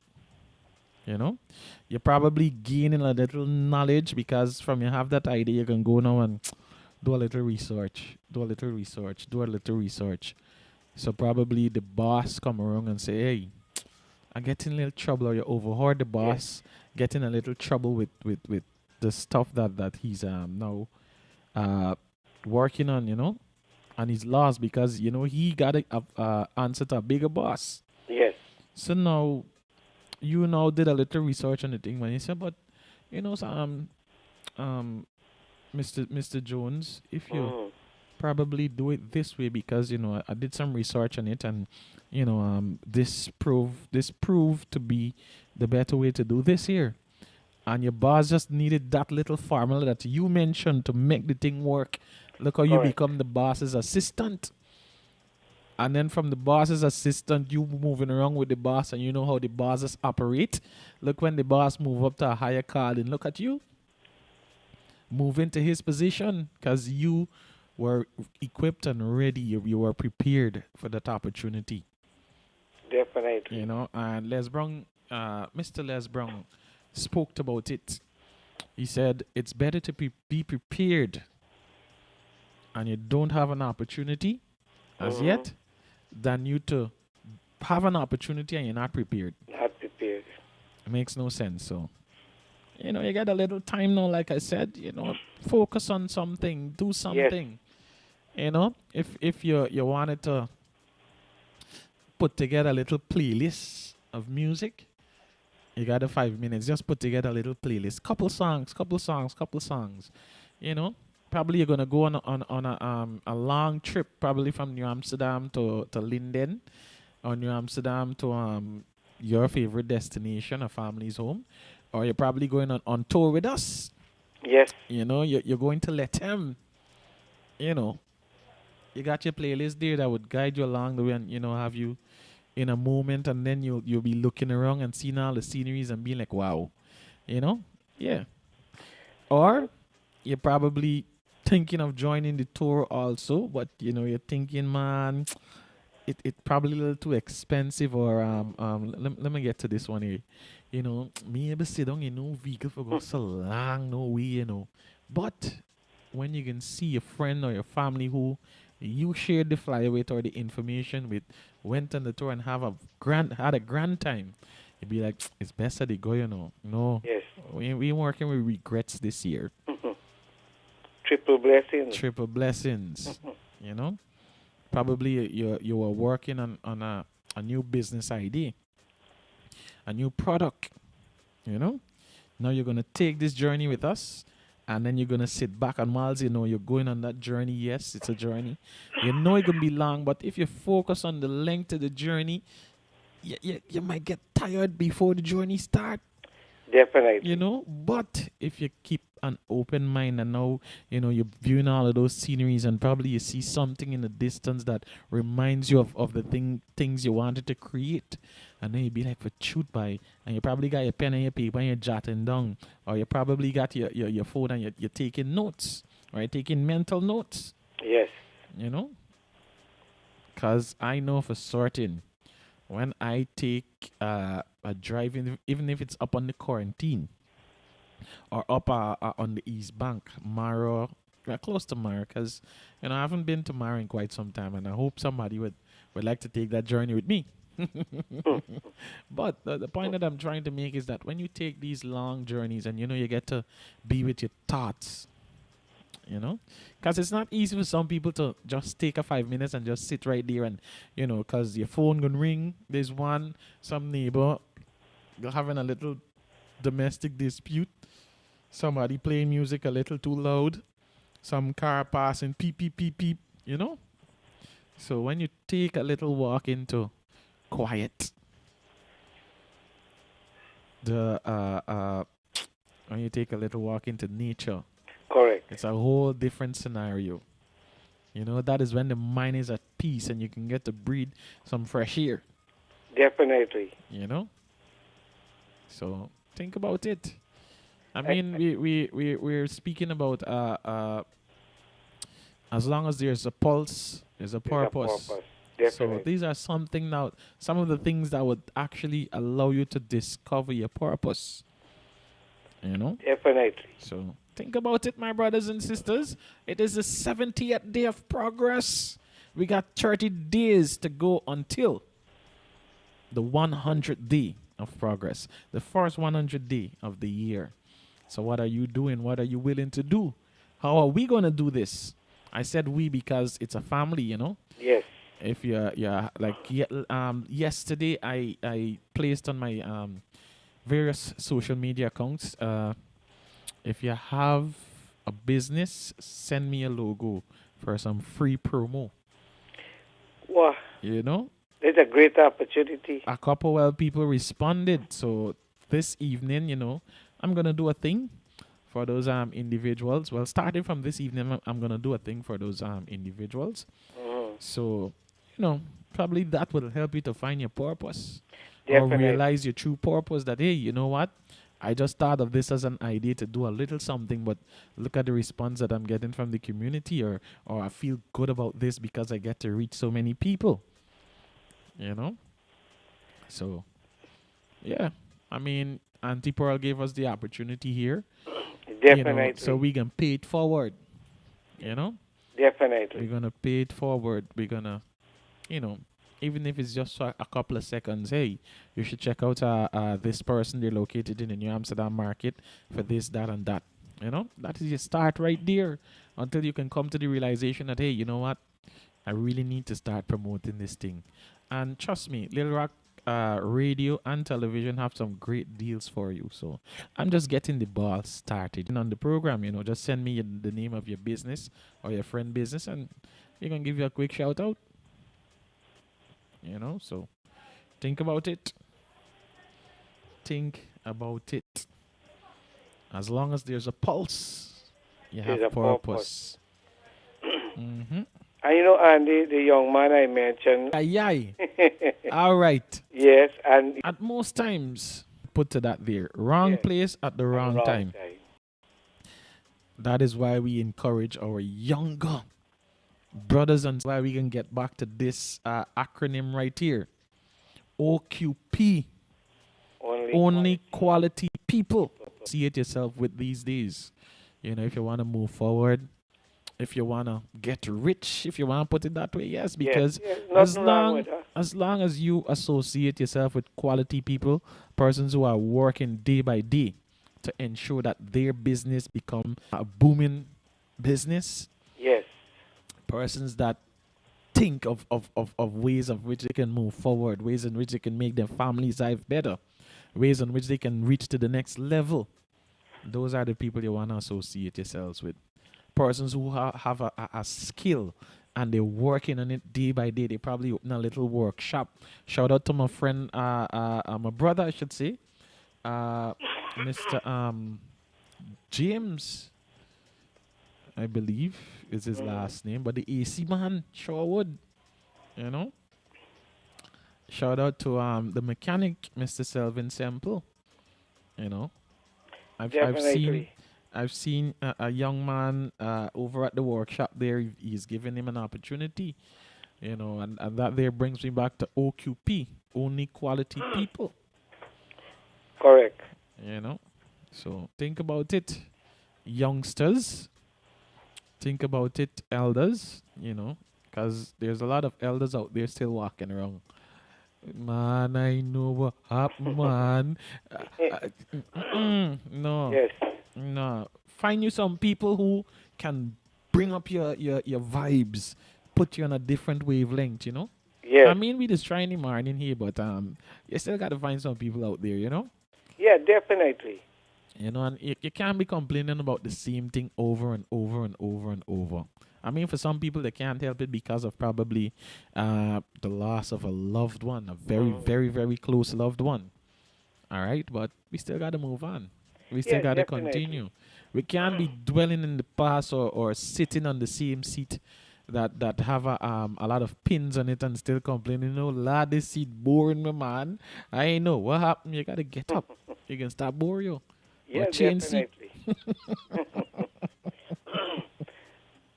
You're probably gaining a little knowledge, because from you have that idea, you can go now and do a little research. So probably the boss come around and say, hey, I'm getting a little trouble, or you overheard the boss getting a little trouble with the stuff that he's now working on, and he's lost because, he got to answer to a bigger boss. Yes. So now, you now did a little research on the thing, man. You said, but, Mr. Jones, if you probably do it this way, because, I did some research on it, and, this proved to be the better way to do this here. And your boss just needed that little formula that you mentioned to make the thing work. Look how you become the boss's assistant. And then from the boss's assistant, you moving around with the boss, and you know how the bosses operate. Look, when the boss move up to a higher calling, look at you. Move into his position, because you were equipped and ready. You were prepared for that opportunity. Definitely. And Les Brown, Mr. Les Brown spoke about it. He said it's better to be prepared and you don't have an opportunity as yet, than you to have an opportunity and you're not prepared. Not prepared. It makes no sense. So, you got a little time now, like I said, focus on something, do something. Yes. If you wanted to put together a little playlist of music, you got the 5 minutes. Just put together a little playlist. Couple songs. Probably you're gonna go on a long trip, probably from New Amsterdam to Linden, or New Amsterdam to your favorite destination, a family's home, or you're probably going on tour with us. Yes. You're going to let him. You got your playlist there that would guide you along the way, and have you in a moment, and then you'll be looking around and seeing all the sceneries and being like, wow, yeah. Or you're probably thinking of joining the tour also, but you're thinking, man, it probably a little too expensive, or let me get to this one here. Me able sit down in no vehicle for go so long, no way, But when you can see a friend or your family who you shared the flyer with or the information with, went on the tour and had a grand time, you'd be like, it's best that they go, you know. No, Yes. we working with regrets this year. Triple blessings. Triple blessings. You know, probably you were working on a new business idea, a new product. You know, now you're gonna take this journey with us, and then you're gonna sit back, and whilst you know you're going on that journey, yes, it's a journey. You know it's gonna be long, but if you focus on the length of the journey, you might get tired before the journey start. Definitely. You know, but if you keep an open mind, and now you know you're viewing all of those sceneries, and probably you see something in the distance that reminds you of the things you wanted to create, and then you be like, for shoot by, and you probably got your pen and your paper and you're jotting down, or you probably got your phone and you're taking notes, or you're taking mental notes. Yes. You know, because I know for certain, when I take a drive, even if it's up on the quarantine or up on the East Bank, Mara, close to Mara, because you know I haven't been to Mara in quite some time, and I hope somebody would like to take that journey with me. But the point that I'm trying to make is that when you take these long journeys, and you know you get to be with your thoughts, you know, because it's not easy for some people to just take a 5 minutes and just sit right there, and you know, because your phone gonna ring. There's some neighbor having a little domestic dispute, somebody playing music a little too loud, some car passing, peep peep peep peep, you know. So when you take a little walk into quiet, when you take a little walk into nature, Correct. it's a whole different scenario. You know, that is when the mind is at peace and you can get to breathe some fresh air. Definitely. You know? So think about it. I mean, we're speaking about as long as there's a pulse, there's a purpose. So Definitely. these are some of the things that would actually allow you to discover your purpose. You know? Definitely. So think about it, my brothers and sisters. It is the 70th day of progress. We got 30 days to go until the 100th day of progress, the first 100 day of the year. So what are you doing? What are you willing to do? How are we going to do this? I said we because it's a family, you know. Yes. If you're like yesterday, I placed on my various social media accounts. If you have a business, send me a logo for some free promo. Wow. You know, It's a great opportunity. a couple people responded. So this evening, you know, I'm gonna do a thing for those individuals. Well, starting from this evening, I'm gonna do a thing for those individuals. So, you know, probably that will help you to find your purpose, Definitely. or realize your true purpose. That, hey, you know what? I just thought of this as an idea to do a little something, but look at the response that I'm getting from the community, or I feel good about this because I get to reach so many people. You know? So, yeah. I mean, Auntie Pearl gave us the opportunity here. Definitely. You know, so we can pay it forward. You know? Definitely. We're going to pay it forward. We're going to, you know, even if it's just for a couple of seconds, hey, you should check out this person. They're located in the New Amsterdam market for this, that, and that. You know, that is your start right there until you can come to the realization that, hey, you know what? I really need to start promoting this thing. And trust me, Little Rock radio and television have some great deals for you. So I'm just getting the ball started. And on the program, you know, just send me the name of your business or your friend business, and we can give you a quick shout out. You know, so think about it. Think about it. As long as there's a pulse, you There's have a purpose. Mm-hmm. And you know, Andy, the young man I mentioned. Aye. All right. Yes, and At most times, put to that there. Wrong place at the wrong time. That is why we encourage our younger brothers, and why we can get back to this acronym right here. OQP. Only quality people. See it yourself with these days. You know, if you want to move forward, if you wanna get rich, if you wanna put it that way, yes, because yes, as nothing wrong long with that. as long as you associate yourself with quality people, persons who are working day by day to ensure that their business become a booming business, Yes, persons that think of ways of which they can move forward, ways in which they can make their families life better, ways in which they can reach to the next level. Those are the people you want to associate yourselves with. Persons who have a skill and they're working on it day by day. They probably open a little workshop. Shout out to my friend, my brother, I should say, Mr. James, I believe is his last name, but the AC man sure would, you know. Shout out to the mechanic, Mr. Selvin Semple. You know, definitely. I've seen a young man over at the workshop there. He's giving him an opportunity, you know, and that there brings me back to OQP, only quality people. Correct. You know, so think about it, youngsters. Think about it, elders. You know, because there's a lot of elders out there still walking around. Man, I know what happened, man. No, Yes, no. Find you some people who can bring up your vibes, put you on a different wavelength, you know? yes. I mean, we just trying the morning here, but you still got to find some people out there, you know? Yeah, definitely. You know, and you can't be complaining about the same thing over and over and over and over. I mean, for some people, they can't help it because of probably the loss of a loved one, a very, very, very close loved one. All right, but we still got to move on. We still Yeah, got to definitely. continue. We can't be dwelling in the past or sitting on the same seat that have a lot of pins on it and still complaining. No, lad, this seat boring me, man. I ain't know what happened. You gotta get up. You can stop boring you. Yeah, Or change seat. definitely.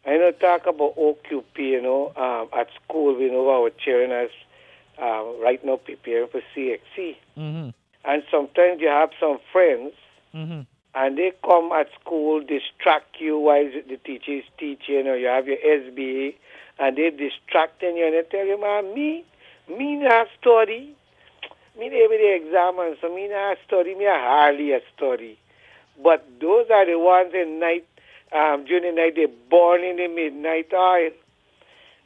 I know talk about OQP, at school we know our children as right now preparing for CXC. Mm-hmm. And sometimes you have some friends Mm-hmm. and they come at school, distract you while the teacher is teaching, or you have your SBA, and they distracting you, and they tell you, man, me not study. Me every day exam, and so me not study, me hardly a study. But those are the ones in night, during the night, they born in the midnight oil.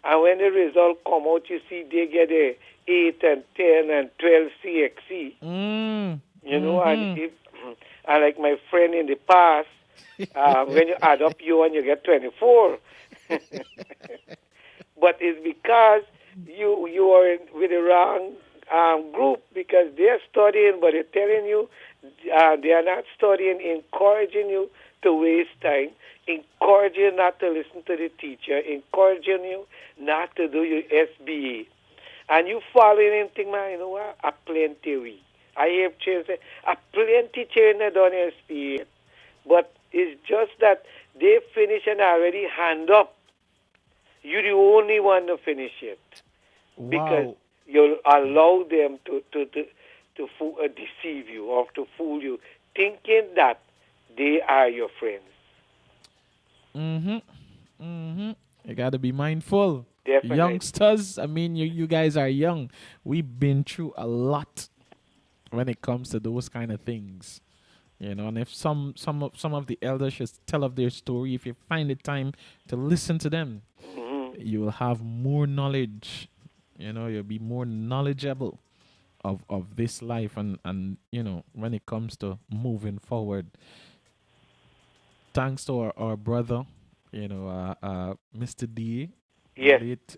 And when the result come out, you see they get a 8 and 10 and 12 CXC. Mm. You know, and like my friend in the past, when you add up you and you get 24. But it's because you are with the wrong group, because they're studying, but they're telling you they are not studying, encouraging you to waste time, encouraging you not to listen to the teacher, encouraging you not to do your SBA. And you following anything, man, you know what? A plenty we. I have children, a plenty children done SBA. But it's just that they finish and already hand up. You're the only one to finish it. Because Wow. you allow them to deceive you or to fool you, thinking that they are your friends. Mm-hmm. Mm-hmm. You gotta be mindful. Definitely. Youngsters, I mean, you guys are young. We've been through a lot when it comes to those kind of things. You know, and if some of the elders should tell of their story, if you find the time to listen to them, you will have more knowledge. You know, you'll be more knowledgeable of this life and you know, when it comes to moving forward. Thanks to our brother, you know, Mr. D. Yes. Late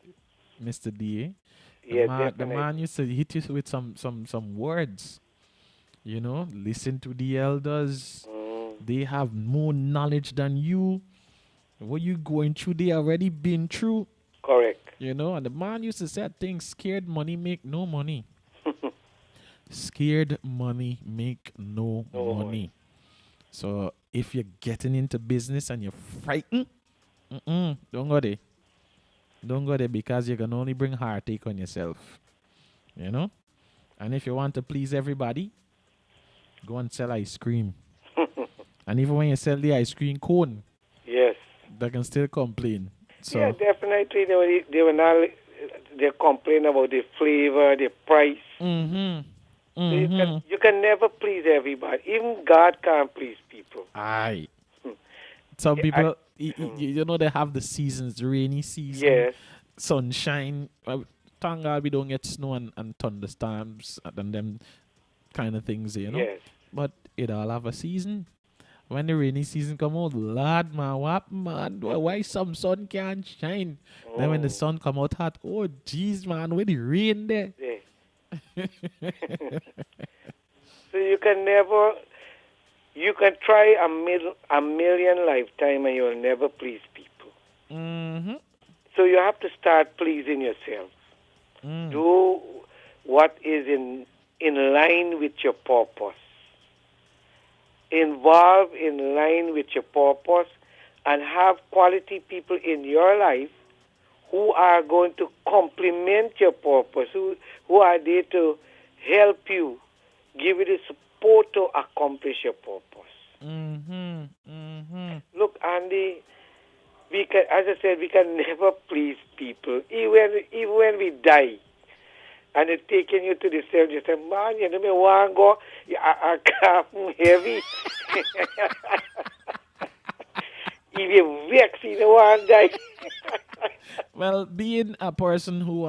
Mr. D. Yeah, The definitely. man used to hit you with some words. You know, listen to the elders. They have more knowledge than you. What you going through, they already been through. Correct. You know, and the man used to say things, scared money make no money. Scared money make no money. So if you're getting into business and you're frightened, don't go there. Don't go there, because you can only bring heartache on yourself. You know? And if you want to please everybody, go and sell ice cream. And even when you sell the ice cream cone, Yes. they can still complain. So Yeah, definitely. They were not. They complain about the flavor, the price. mm-hmm. So Mm-hmm. you can never please everybody. Even God can't please people. Aye. Some Yeah, people, you know, they have the seasons, rainy season, Yes. sunshine. Thank God we don't get snow and thunderstorms and them kind of things, you know. Yes. But it all have a season. When the rainy season come out, Lord, man, what man? Why some sun can't shine? Then when the sun come out hot, oh jeez, man, with the rain there. Yeah. So you can never. You can try a million lifetime and you'll never please people. Mm-hmm. So you have to start pleasing yourself. Do what is in line with your purpose. Involve in line with your purpose and have quality people in your life who are going to complement your purpose, who are there to help you, give you the support to accomplish your purpose. Mm-hmm. Mm-hmm. Look, Andy, we can, as I said, we can never please people. Even when we die, and they're taking you to the cell, you say, man, you know me want to go, I can't heavy. If you vex, you don't want to die. Well, being a person who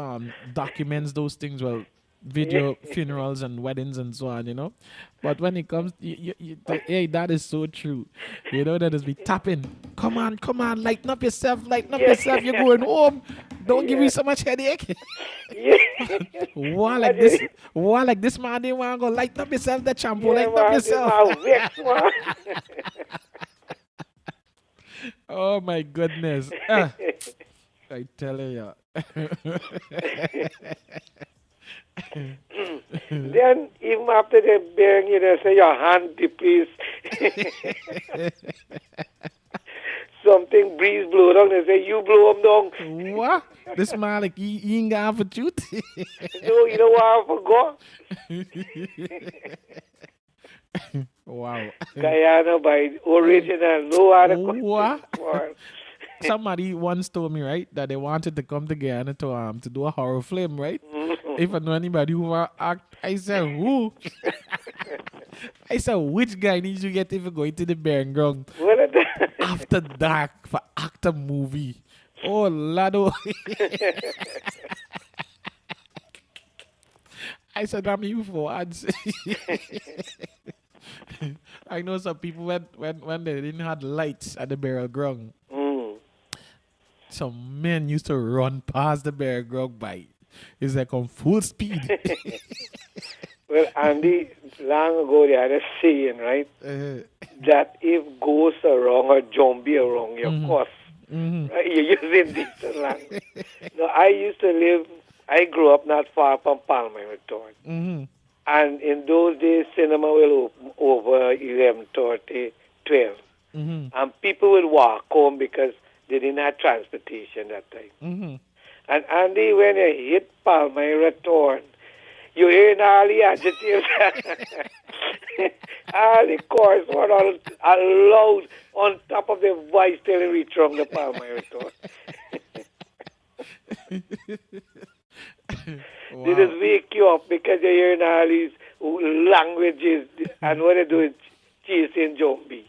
documents those things, well, video funerals and weddings and so on, you know. But when it comes, hey, that is so true. You know, that is be tapping. Come on, lighten up yourself, yourself. You're going home. Don't give me so much headache. Yeah. One like this man, they want to go lighten up yourself, the shampoo, Yeah, lighten up man, yourself. you are vex, man. Oh my goodness. I tell you. Then, even after they bury you, they say, your hand, please. Something breeze blow down, they say, you blow them down. What? This man, like, he ain't got for truth. No, you don't want to go. Wow. Guyana by original, no other What? country. Somebody once told me, right, that they wanted to come to Guyana to do a horror film, right? If I know anybody who will act, I said, who? I said, which guy needs to get if you're going to the Bearing Ground after dark for actor movie? Oh, Lado. I said, I'm you for ads. I know some people when they didn't have lights at the burial ground. Some men used to run past the burial ground by. It's like on full speed. Well, Andy, long ago they had a saying, right? That if ghosts are wrong or zombie are wrong, you're cursed. Right? You're using this language. No, I grew up not far from Palmyra. And in those days, cinema will open over 11:30, 12. And people would walk home because they didn't have transportation that time. And Andy, when you hit Palmyra Torn, you hear all the adjectives, all the chorus were all loud on top of the voice till you reach from the Palmyra Torn. Wow. They just wake you up because you're hearing all these languages and what they do is chasing zombie.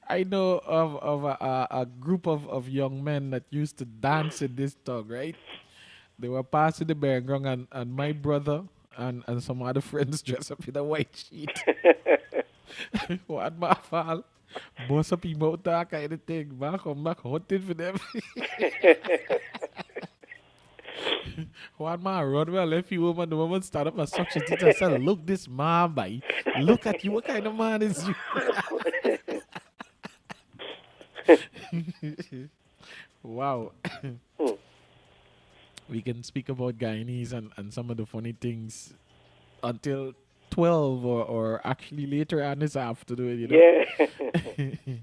I know of a group of young men that used to dance in this dog, right? They were passing the Bearing Ground and my brother and some other friends dressed up in a white sheet. What my fall? Boss up him out that kind of thing. Come back hunting for them. One man run well left you woman, the woman start up a suction teacher and said, look this man by. Look at you, what kind of man is you? Wow. We can speak about Guyanese and some of the funny things until 12 or actually later on this afternoon, you know. Yeah.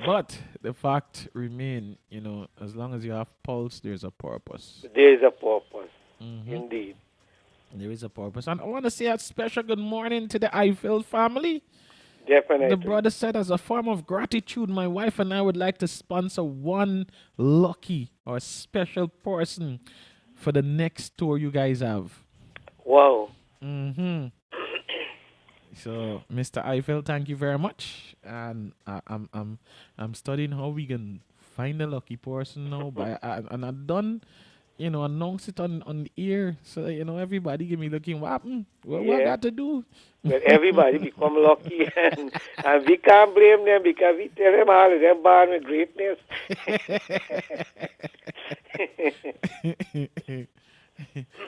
But the fact remain, you know, as long as you have pulse, there's a purpose. There is a purpose, indeed. There is a purpose. And I want to say a special good morning to the Eiffel family. Definitely. The brother said, as a form of gratitude, my wife and I would like to sponsor one lucky or special person for the next tour you guys have. Wow. Mm-hmm. So, Mr. Eiffel, thank you very much. And I'm studying how we can find a lucky person now. And I've done, announce it on the ear, so that, everybody give me looking what happened. What I got to do? Well, everybody become lucky, and we can't blame them because we tell them all they're born with greatness.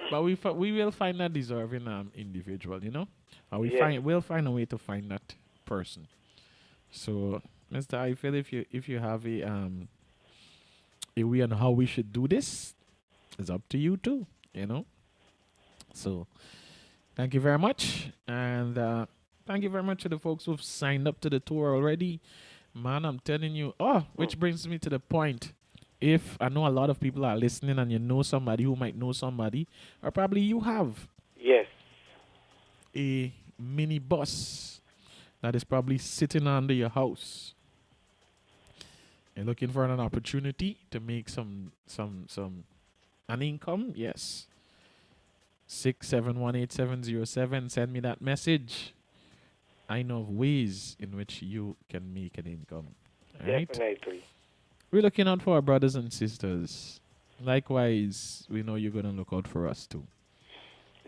But we will find a deserving individual, and we'll find a way to find that person. So, Mr. Eiffel, if you have a way on how we should do this, it's up to you too, So, thank you very much, and thank you very much to the folks who've signed up to the tour already. Man, I'm telling you. Oh, which brings me to the point. If I know a lot of people are listening and you know somebody who might know somebody, or probably you have Yes. a mini bus that is probably sitting under your house. You're looking for an opportunity to make some an income, yes. 6718707. Send me that message. I know of ways in which you can make an income. All right? Definitely. We're looking out for our brothers and sisters. Likewise, we know you're going to look out for us too.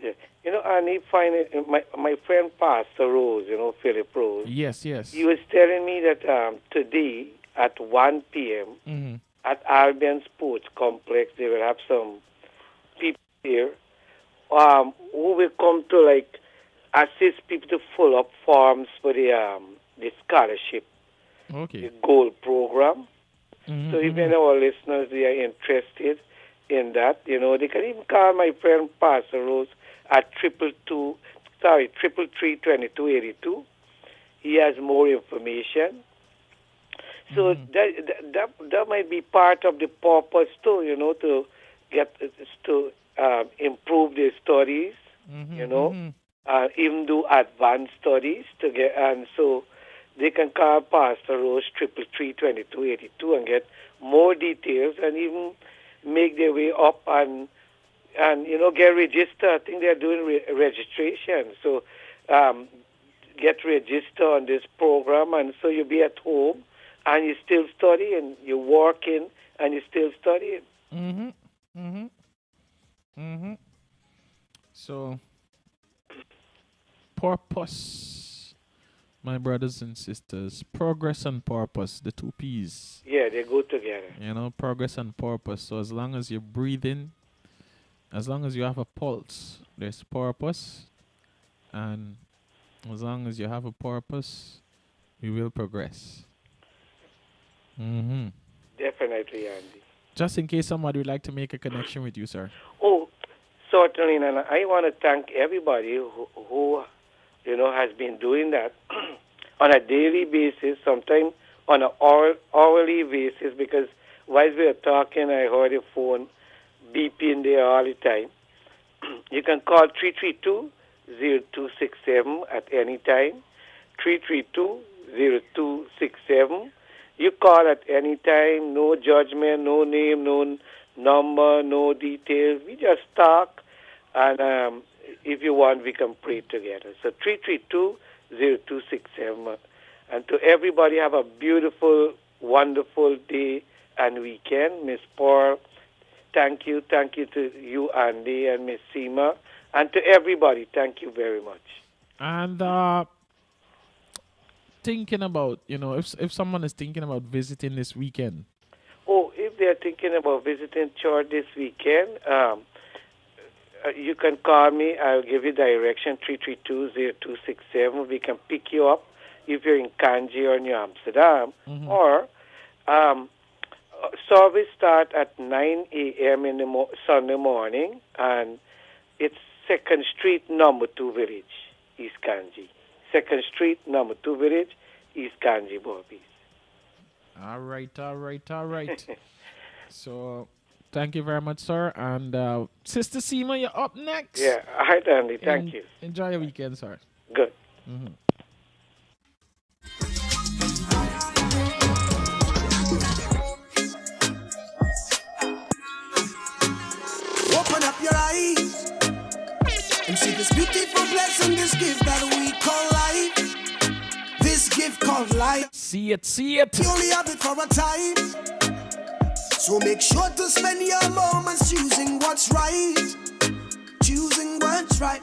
Yeah. And he find it, my friend Pastor Rose, Philip Rose. Yes, yes. He was telling me that today at 1 p.m. Mm-hmm. at Albion Sports Complex, they will have some people here who will come to assist people to fill up forms for the scholarship, Okay. the gold program. Mm-hmm, So if any of our listeners they are interested in that, they can even call my friend Pastor Rose at 333-2282. He has more information. So that might be part of the purpose too, to get to improve their studies, even do advanced studies to get, and so they can call Pastor Rose 333-2282 and get more details and even make their way up and get registered. I think they're doing registration. So get registered on this program, and so you'll be at home and you still studying, you're working and you're still studying. So, purpose, my brothers and sisters, progress and purpose, the two P's. Yeah, they go together. Progress and purpose. So as long as you're breathing, as long as you have a pulse, there's purpose. And as long as you have a purpose, you will progress. Definitely, Andy. Just in case somebody would like to make a connection with you, sir. Oh, certainly, and I want to thank everybody who has been doing that on a daily basis, sometimes on an hourly basis, because while we were talking, I heard a phone beeping there all the time. You can call 332-0267 at any time, 332-0267. You call at any time, no judgment, no name, no number, no details. We just talk, and if you want, we can pray together. So 332-0267. And to everybody, have a beautiful, wonderful day and weekend. Miss Paul, thank you. Thank you to you, Andy, and Miss Seema. And to everybody, thank you very much. And thinking about, if someone is thinking about visiting this weekend. Oh, if they're thinking about visiting church this weekend, you can call me. I'll give you direction, 332-0267. We can pick you up if you're in Kanji or New Amsterdam. Or service start at 9 a.m. in the Sunday morning, and it's 2nd Street, number 2 Village, East Kanji. 2nd Street, number 2 Village, East Kanji, Bobbies. All right. So, thank you very much, sir. And Sister Seema, you're up next. Yeah, all right, Andy. Thank you. Enjoy your weekend, sir. Good. this gift that we call life. This gift called life. See it, see it. You only have it for a time. So make sure to spend your moments choosing what's right. Choosing what's right.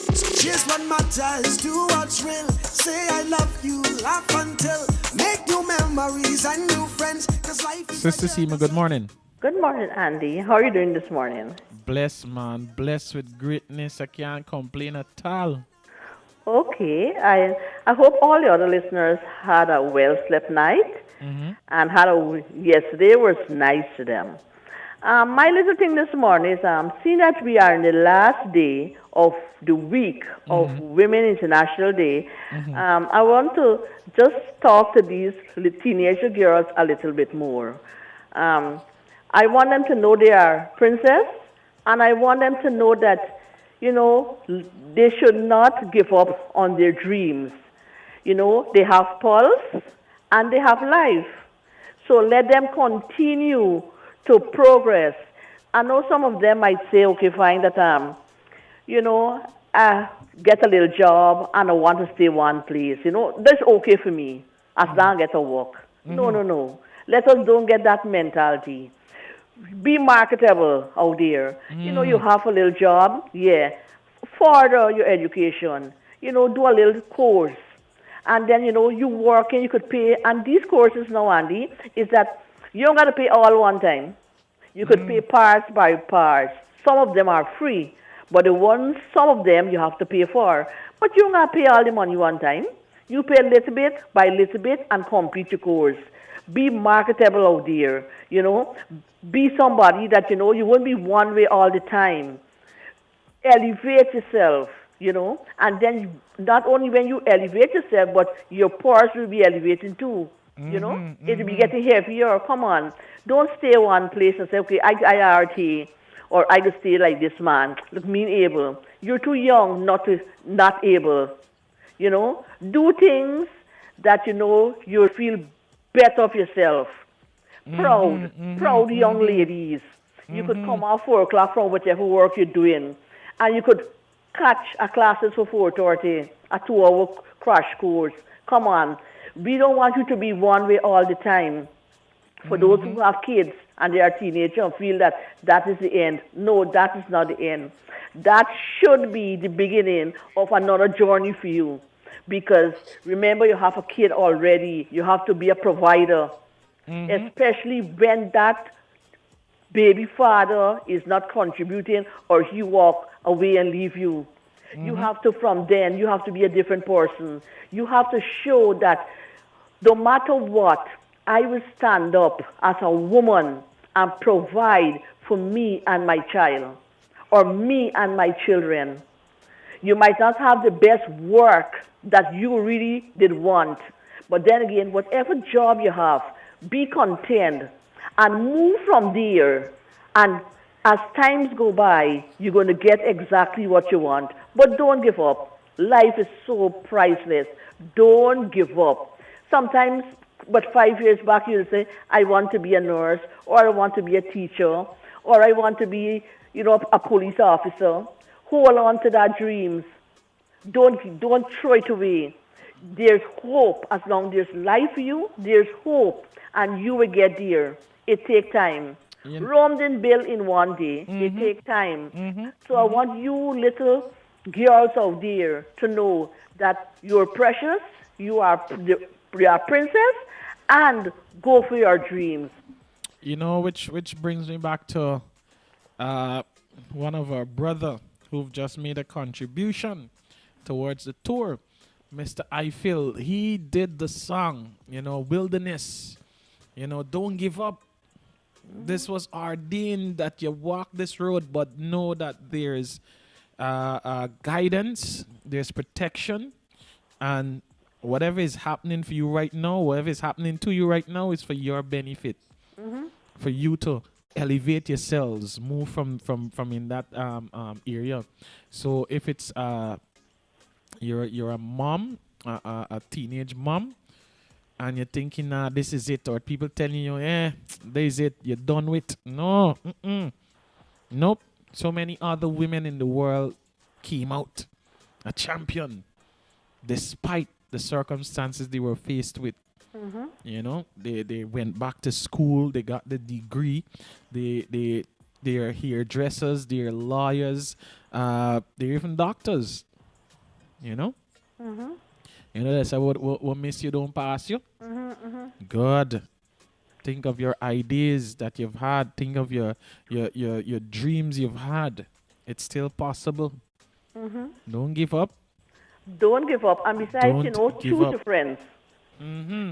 So chase what matters, do what's real. Say I love you, laugh until. Make new memories and new friends. Cause life is Sister Seema, good morning. Good morning, Andy. How are you doing this morning? Blessed, man. Blessed with greatness. I can't complain at all. Okay. I hope all the other listeners had a well slept night and yesterday was nice to them. My little thing this morning is seeing that we are in the last day of the week of Women International Day. I want to just talk to these teenager girls a little bit more. I want them to know they are princess, and I want them to know that, you know, they should not give up on their dreams. You know, they have pulse and they have life. So let them continue to progress. I know some of them might say, okay, fine, that, you know, I get a little job and I want to stay one place. You know, that's okay for me as long as I get a work. No. Let us don't get that mentality. Be marketable out there. You know, you have a little job, further your education. You know, do a little course. And then, you know, you work and you could pay. And these courses now, Andy, is that you don't got to pay all one time. You could pay parts by parts. Some of them are free. But some of them you have to pay for. But you don't got to pay all the money one time. You pay little bit by little bit and complete your course. Be marketable out there, you know. Be somebody that, you know, you won't be one way all the time. Elevate yourself, you know. And then not only when you elevate yourself, but your purse will be elevating too, you know. It will be getting heavier. Come on. Don't stay one place and say, okay, I RT, or I just stay like this man. Look, mean able. You're too young not able, you know. Do things that, you know, you'll feel better of yourself. Proud young ladies. You could come out 4 o'clock from whatever work you're doing, and you could catch a classes for 4:30, a 2-hour crash course. Come on. We don't want you to be one way all the time. For those who have kids and they are teenagers and feel that is the end. No, that is not the end. That should be the beginning of another journey for you. Because remember, you have a kid already. You have to be a provider. Especially when that baby father is not contributing or he walk away and leave you. You have to, from then, you have to be a different person. You have to show that no matter what, I will stand up as a woman and provide for me and my child or me and my children. You might not have the best work that you really did want, but then again, whatever job you have, be content and move from there. And as times go by, you're going to get exactly what you want. But don't give up. Life is so priceless. Don't give up. Sometimes, but 5 years back, you'll say, I want to be a nurse, or I want to be a teacher, or I want to be, you know, a police officer. Hold on to that dreams. Don't throw it away. There's hope. As long as there's life for you, there's hope. And you will get there. It takes time. Rome didn't build in one day. It takes time. So I want you little girls out there to know that you're precious, you are princess, and go for your dreams. You know, which brings me back to one of our brother who've just made a contribution towards the tour. Mr. Eiffel, he did the song, you know, Wilderness. You know, don't give up. This was ordained that you walk this road, but know that there's guidance, there's protection, and whatever is happening for you right now, whatever is happening to you right now is for your benefit. For you to elevate yourselves, move from in that area. So if it's you're a mom, a teenage mom, and you're thinking, this is it, or people telling you, this is it, you're done with. No, nope. So many other women in the world came out a champion, despite the circumstances they were faced with. You know, they went back to school, they got the degree, they're hairdressers, they're lawyers, they're even doctors. You know? You know, that's what miss you don't pass you. Good. Think of your ideas that you've had. Think of your dreams you've had. It's still possible. Don't give up. Don't give up. And besides, you Don't know, give choose up. your friends.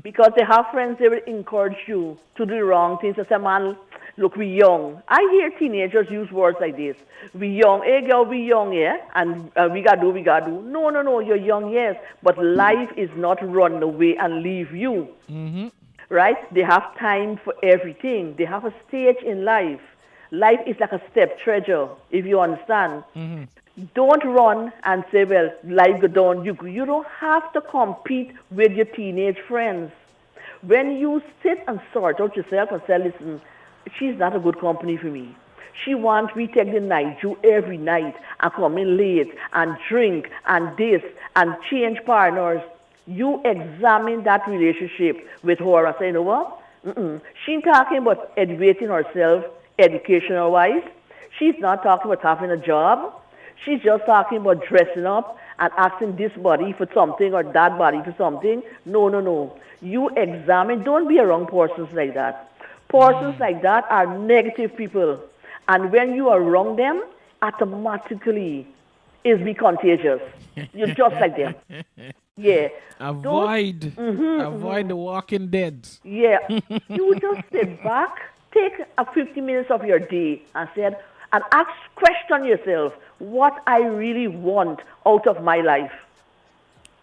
Because they have friends, they will encourage you to do the wrong things. They say, man, look, we young. I hear teenagers use words like this. We young. Hey, girl, we young, yeah? And we got to do. No, you're young, yes. But life is not run away and leave you. Right? They have time for everything. They have a stage in life. Life is like a step treasure, if you understand. Don't run and say, well, life go down. You don't have to compete with your teenage friends. When you sit and sort out yourself and say, listen, she's not a good company for me. She wants me to take the night you every night and come in late and drink and this and change partners. You examine that relationship with her and say, you know what? She ain't talking about elevating herself educational-wise. She's not talking about having a job. She's just talking about dressing up and asking this body for something or that body for something. No. You examine. Don't be around persons like that. Persons like that are negative people. And when you are around them, automatically it's be contagious. You're just like them. Yeah. Avoid the walking dead. Yeah. You just sit back, take a 50 minutes of your day and question yourself what I really want out of my life.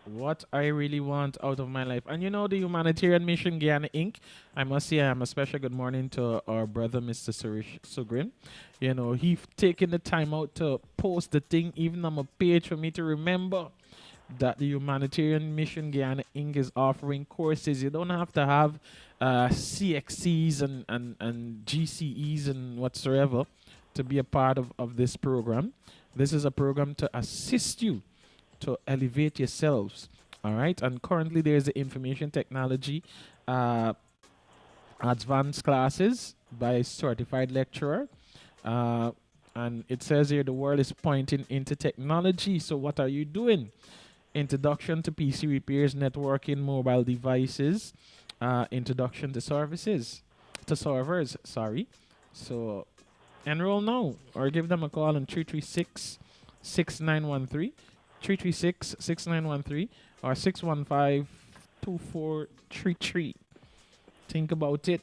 What I really want out of my life. And you know, the Humanitarian Mission Guyana Inc., I must say a special good morning to our brother, Mr. Suresh Sugrin. You know, he taken the time out to post the thing even on my page for me to remember that the Humanitarian Mission Guyana Inc. is offering courses. You don't have to have CXCs and GCEs and whatsoever to be a part of this program. This is a program to assist you to elevate yourselves. All right. And currently there's the information technology advanced classes by a certified lecturer. And it says here the world is pointing into technology. So what are you doing? Introduction to PC repairs, networking, mobile devices, introduction to servers, sorry. So enroll now or give them a call on 336-6913, 336-6913 or 615-2433. Think about it.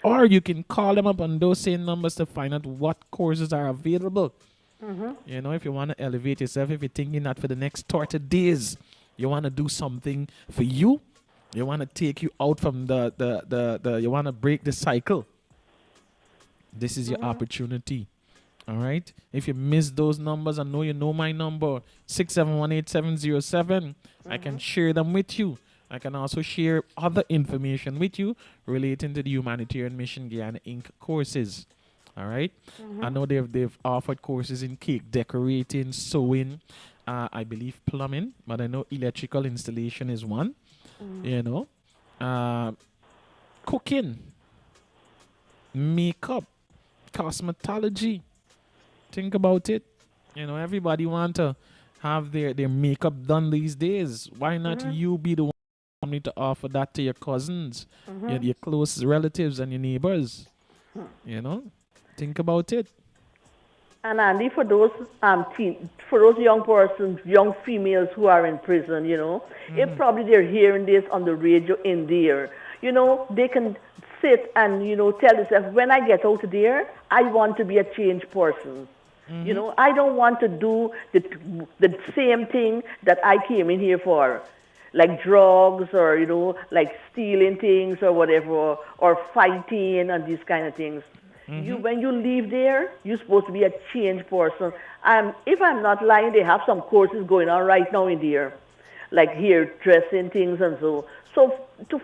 Or you can call them up on those same numbers to find out what courses are available. You know, if you want to elevate yourself, if you're thinking that for the next 30 days, you want to do something for you, you want to take you out from you want to break the cycle, this is your opportunity. All right. If you miss those numbers, I know you know my number, 6718707. I can share them with you. I can also share other information with you relating to the Humanitarian Mission Guyana Inc. courses. All right. I know they've offered courses in cake decorating, sewing, I believe plumbing, but I know electrical installation is one. You know, cooking, makeup, cosmetology. Think about it. You know, everybody want to have their makeup done these days. Why not you be the one to offer that to your cousins, your close relatives and your neighbors? You know, think about it. And Andy, for those for those young persons, young females who are in prison, you know, if probably they're hearing this on the radio in there, you know, they can sit and, you know, tell themselves, when I get out of there, I want to be a changed person. You know, I don't want to do the same thing that I came in here for, like drugs or, you know, like stealing things or whatever, or fighting and these kind of things. When you leave there, you're supposed to be a changed person. If I'm not lying, they have some courses going on right now in there, like here, dressing things and so. So to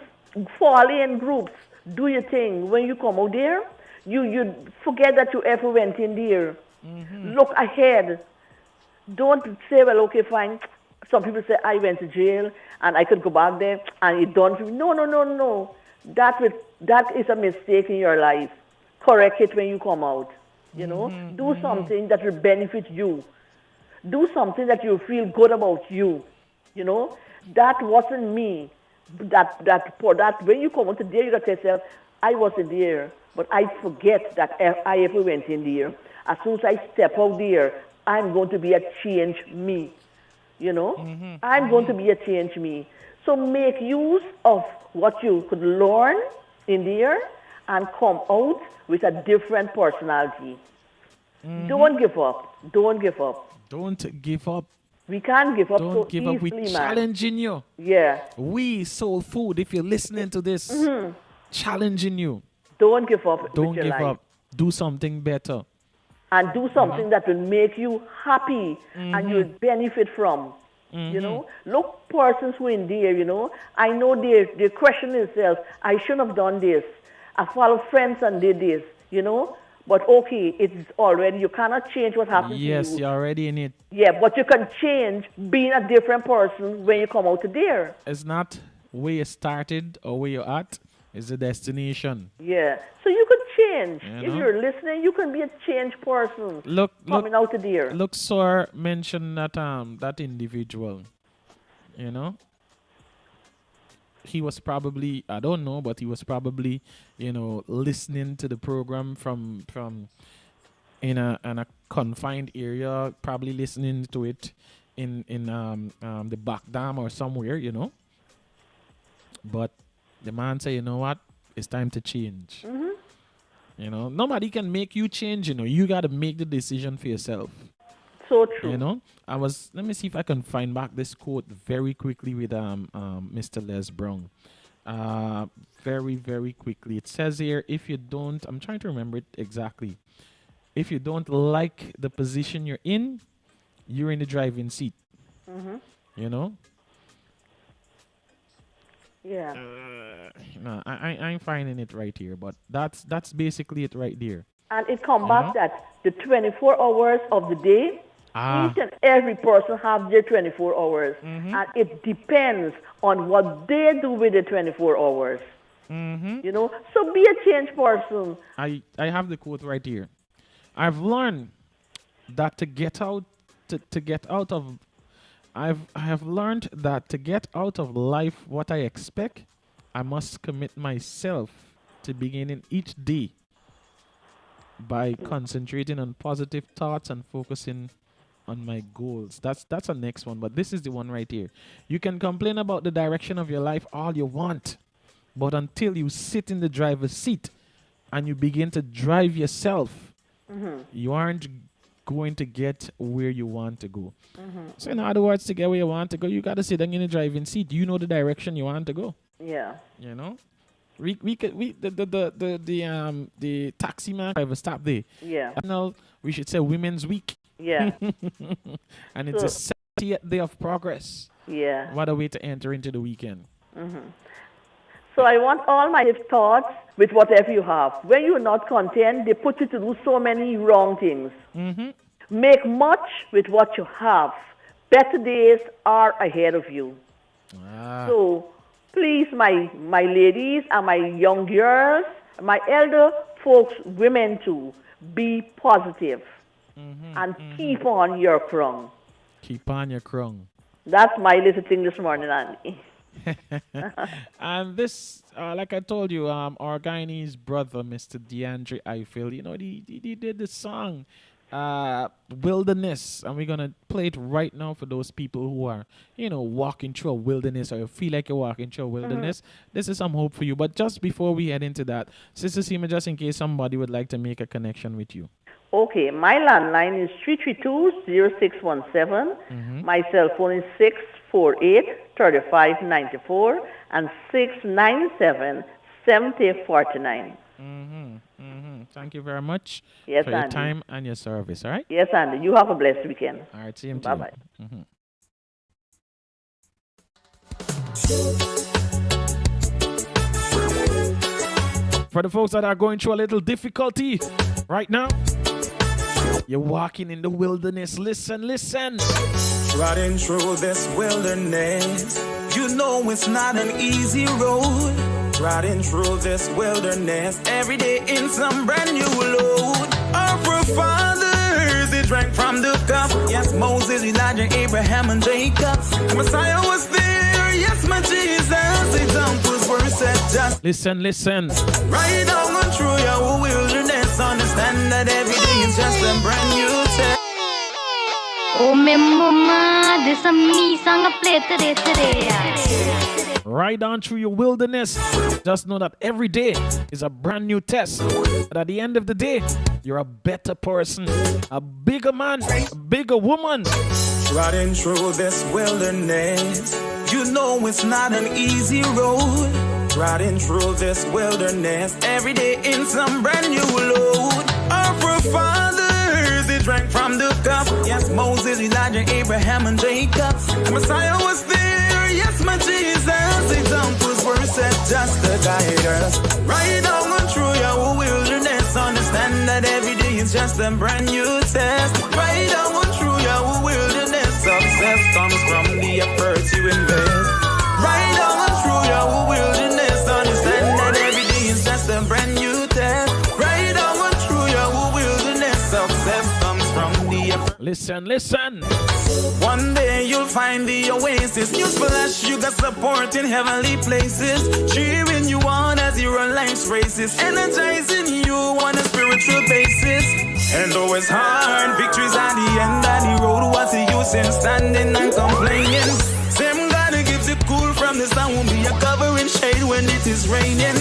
fall in groups, do your thing. When you come out there, you forget that you ever went in there. Look ahead. Don't say, well, okay, fine. Some people say, I went to jail and I could go back there and it done for me. No, no, no, no. That is a mistake in your life. Correct it when you come out. You know, do something that will benefit you. Do something that you feel good about you. You know, that wasn't me. That when you come out there, you got to tell yourself, I wasn't there, but I forget that I ever went in there. As soon as I step out there, I'm going to be a change me. You know, I'm going to be a change me. So make use of what you could learn in there and come out with a different personality. Don't give up. Don't give up. Don't give up. We can't give up Don't so give up. easily, We're man. challenging you. Yeah. We, Soul Food, if you're listening to this, challenging you. Don't give up Don't with your give life. up. Do something better. And do something that will make you happy and you'll benefit from. You know, look, persons who in there, you know, I know they question themselves. I shouldn't have done this. I followed friends and did this, you know. But okay, it's already, you cannot change what happened to you. Yes, you're already in it. Yeah, but you can change being a different person when you come out of there. It's not where you started or where you're at. It's the destination. Yeah, so you could change. You If know? you're listening, you can be a changed person Look, coming out of there. Look, sir, mention that individual. You know, he was probably, I don't know, but he was probably, you know, listening to the program from in a confined area, probably listening to it in the back dam or somewhere, you know. But the man say, you know what, it's time to change. You know, nobody can make you change. You know, you got to make the decision for yourself. So true. You know, let me see if I can find back this quote very quickly with Mr. Les Brown. Very, very quickly. It says here, if you don't, I'm trying to remember it exactly. If you don't like the position you're in the driving seat. You know? Yeah. No, I'm finding it right here, but that's basically it right there. And it comes back that the 24 hours of the day, each and every person have their 24 hours. And it depends on what they do with the 24 hours. You know, so be a change person. I have the quote right here. I've learned that to get out of I have learned that to get out of life what I expect, I must commit myself to beginning each day by concentrating on positive thoughts and focusing on my goals. That's the next one, but this is the one right here. You can complain about the direction of your life all you want, but until you sit in the driver's seat and you begin to drive yourself, you aren't going to get where you want to go. So in other words, to get where you want to go, you got to sit down in the driving seat. You know the direction you want to go. Yeah. You know, the taxi man driver stop there. Yeah. Now we should say Women's Week. Yeah. And it's a 70th day of progress. Yeah. What a way to enter into the weekend. So I want all my thoughts with whatever you have. When you're not content, they put you to do so many wrong things. Make much with what you have. Better days are ahead of you. So please, my ladies and my young girls, my elder folks, women too, be positive and keep on your crown. Keep on your crown. That's my little thing this morning, Andy. And this, like I told you, our Guyanese brother, Mr. DeAndre Eiffel, you know, he did the song Wilderness, and we're gonna play it right now for those people who are, you know, walking through a wilderness or feel like you're walking through a wilderness. This is some hope for you. But just before we head into that, Sister Seema, just in case somebody would like to make a connection with you. Okay, my landline is 332-0617. My cell phone is 648-3594 and 697-7049. Thank you very much for your Andy. time and your service, all right? Yes, Andy. You have a blessed weekend. All right, same to you. Bye-bye. For the folks that are going through a little difficulty right now, You're walking in the wilderness. Listen, listen. Riding through this wilderness, you know it's not an easy road. Riding through this wilderness, every day in some brand new load. Our forefathers, they drank from the cup. Yes, Moses, Elijah, Abraham, and Jacob. The Messiah was there. Yes, my Jesus, examples were set just. Listen, listen. Right down through your wilderness, understand that every day is just a brand new test. Oh, me mama, this a me song a play today. Right on through your wilderness. Just know that every day is a brand new test. But at the end of the day, you're a better person, a bigger man, a bigger woman. Riding through this wilderness, you know it's not an easy road. Riding through this wilderness, every day in some brand new load. Our forefathers, they drank from the cup. Yes, Moses, Elijah, Abraham, and Jacob. The Messiah was there. Yes, my Jesus, examples were set just to guide us. Right down through your wilderness, understand that every day is just a brand new test. Right down through your wilderness, success comes from the efforts you invest. Right down through your wilderness, understand that every day is just a brand new test. Right down through your wilderness, success comes from the effort. Listen, listen. One day you'll find the oasis. Newsflash, you got support in heavenly places. Cheering you on as you run life's races. Energizing you on a spiritual basis. And though it's hard, victory's at the end of the road. What's the use in standing and complaining? Same God who gives you cool from the sun won't be a covering shade when it is raining.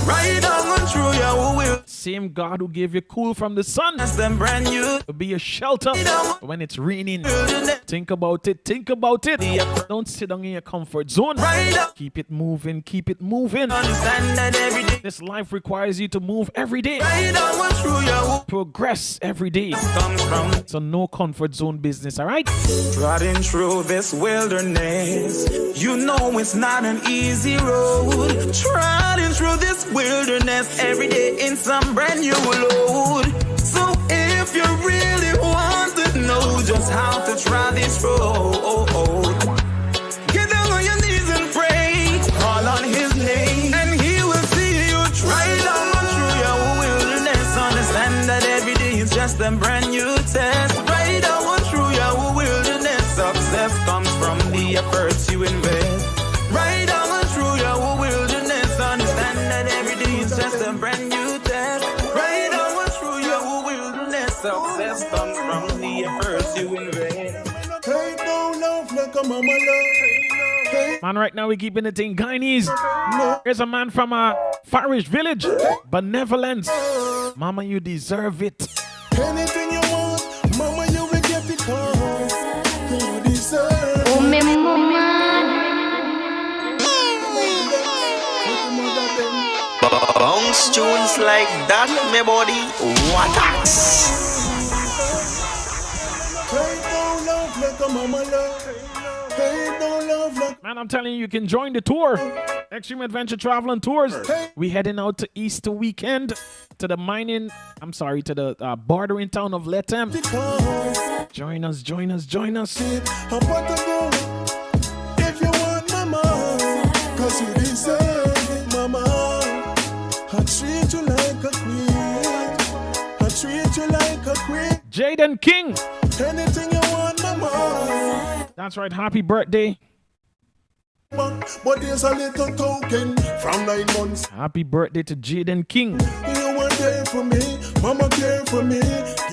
Right on through your will. Same God who gave you cool from the sun brand new to be a shelter when it's raining. Think about it, think about it. Don't sit down in your comfort zone. Keep it moving, keep it moving. Understand that every day this life requires you to move every day. right on through your Progress every day. comes from. So no comfort zone business, all right? Trotting through this wilderness, you know it's not an easy road. Trotting through this wilderness, every day in some brand new load. So if you really want to know just how to try this road, get down on your knees and pray. Call on his name, and he will see you try down through your wilderness. Understand that every day is just a brand new test. Right down through your wilderness, success comes from the efforts you invest. Right down through your wilderness, understand that every day is just a brand new test. Right down through your wilderness, success comes from the efforts you invest. Hey, no love like a mama love. Hey, Man, right now we're keeping it in Guyanese. Here's a man from a Farish village, Benevolence. Mama, you deserve it. anything you want, mama, you will get it cause you deserve. Oh, me mama. Bounce tunes like that, my body. What Hey, no love like a mama love. Hey, no love like. Man, I'm telling you, you can join the tour. Extreme Adventure Travel and Tours. We heading out to Easter weekend to the to the bordering town of Lethem. Join us, join us, join us. I want to go if you want mama, cause you deserve it, mama. I treat you like a queen. I treat you like a queen. Jaden King. Anything you want, mama. That's right, happy birthday. But there's a little token from 9 months. Happy birthday to Jaden King. You were there for me, mama care for me.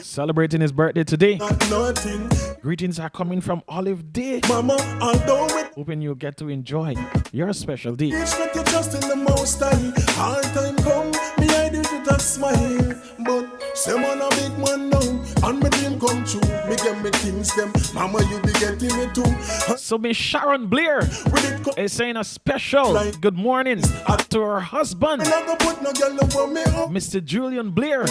Celebrating his birthday today. Nothing. Greetings are coming from Olive Day. Mama, although it Hoping you'll get to enjoy your special day. reach me to trust in the most high. Hard time come, me I did it a smile. But some man a big man now, and me dream come true. Me get me things them, mama you be getting me too. So Miss Sharon Blair is saying a special good morning to her husband, Mr. Julian Blair.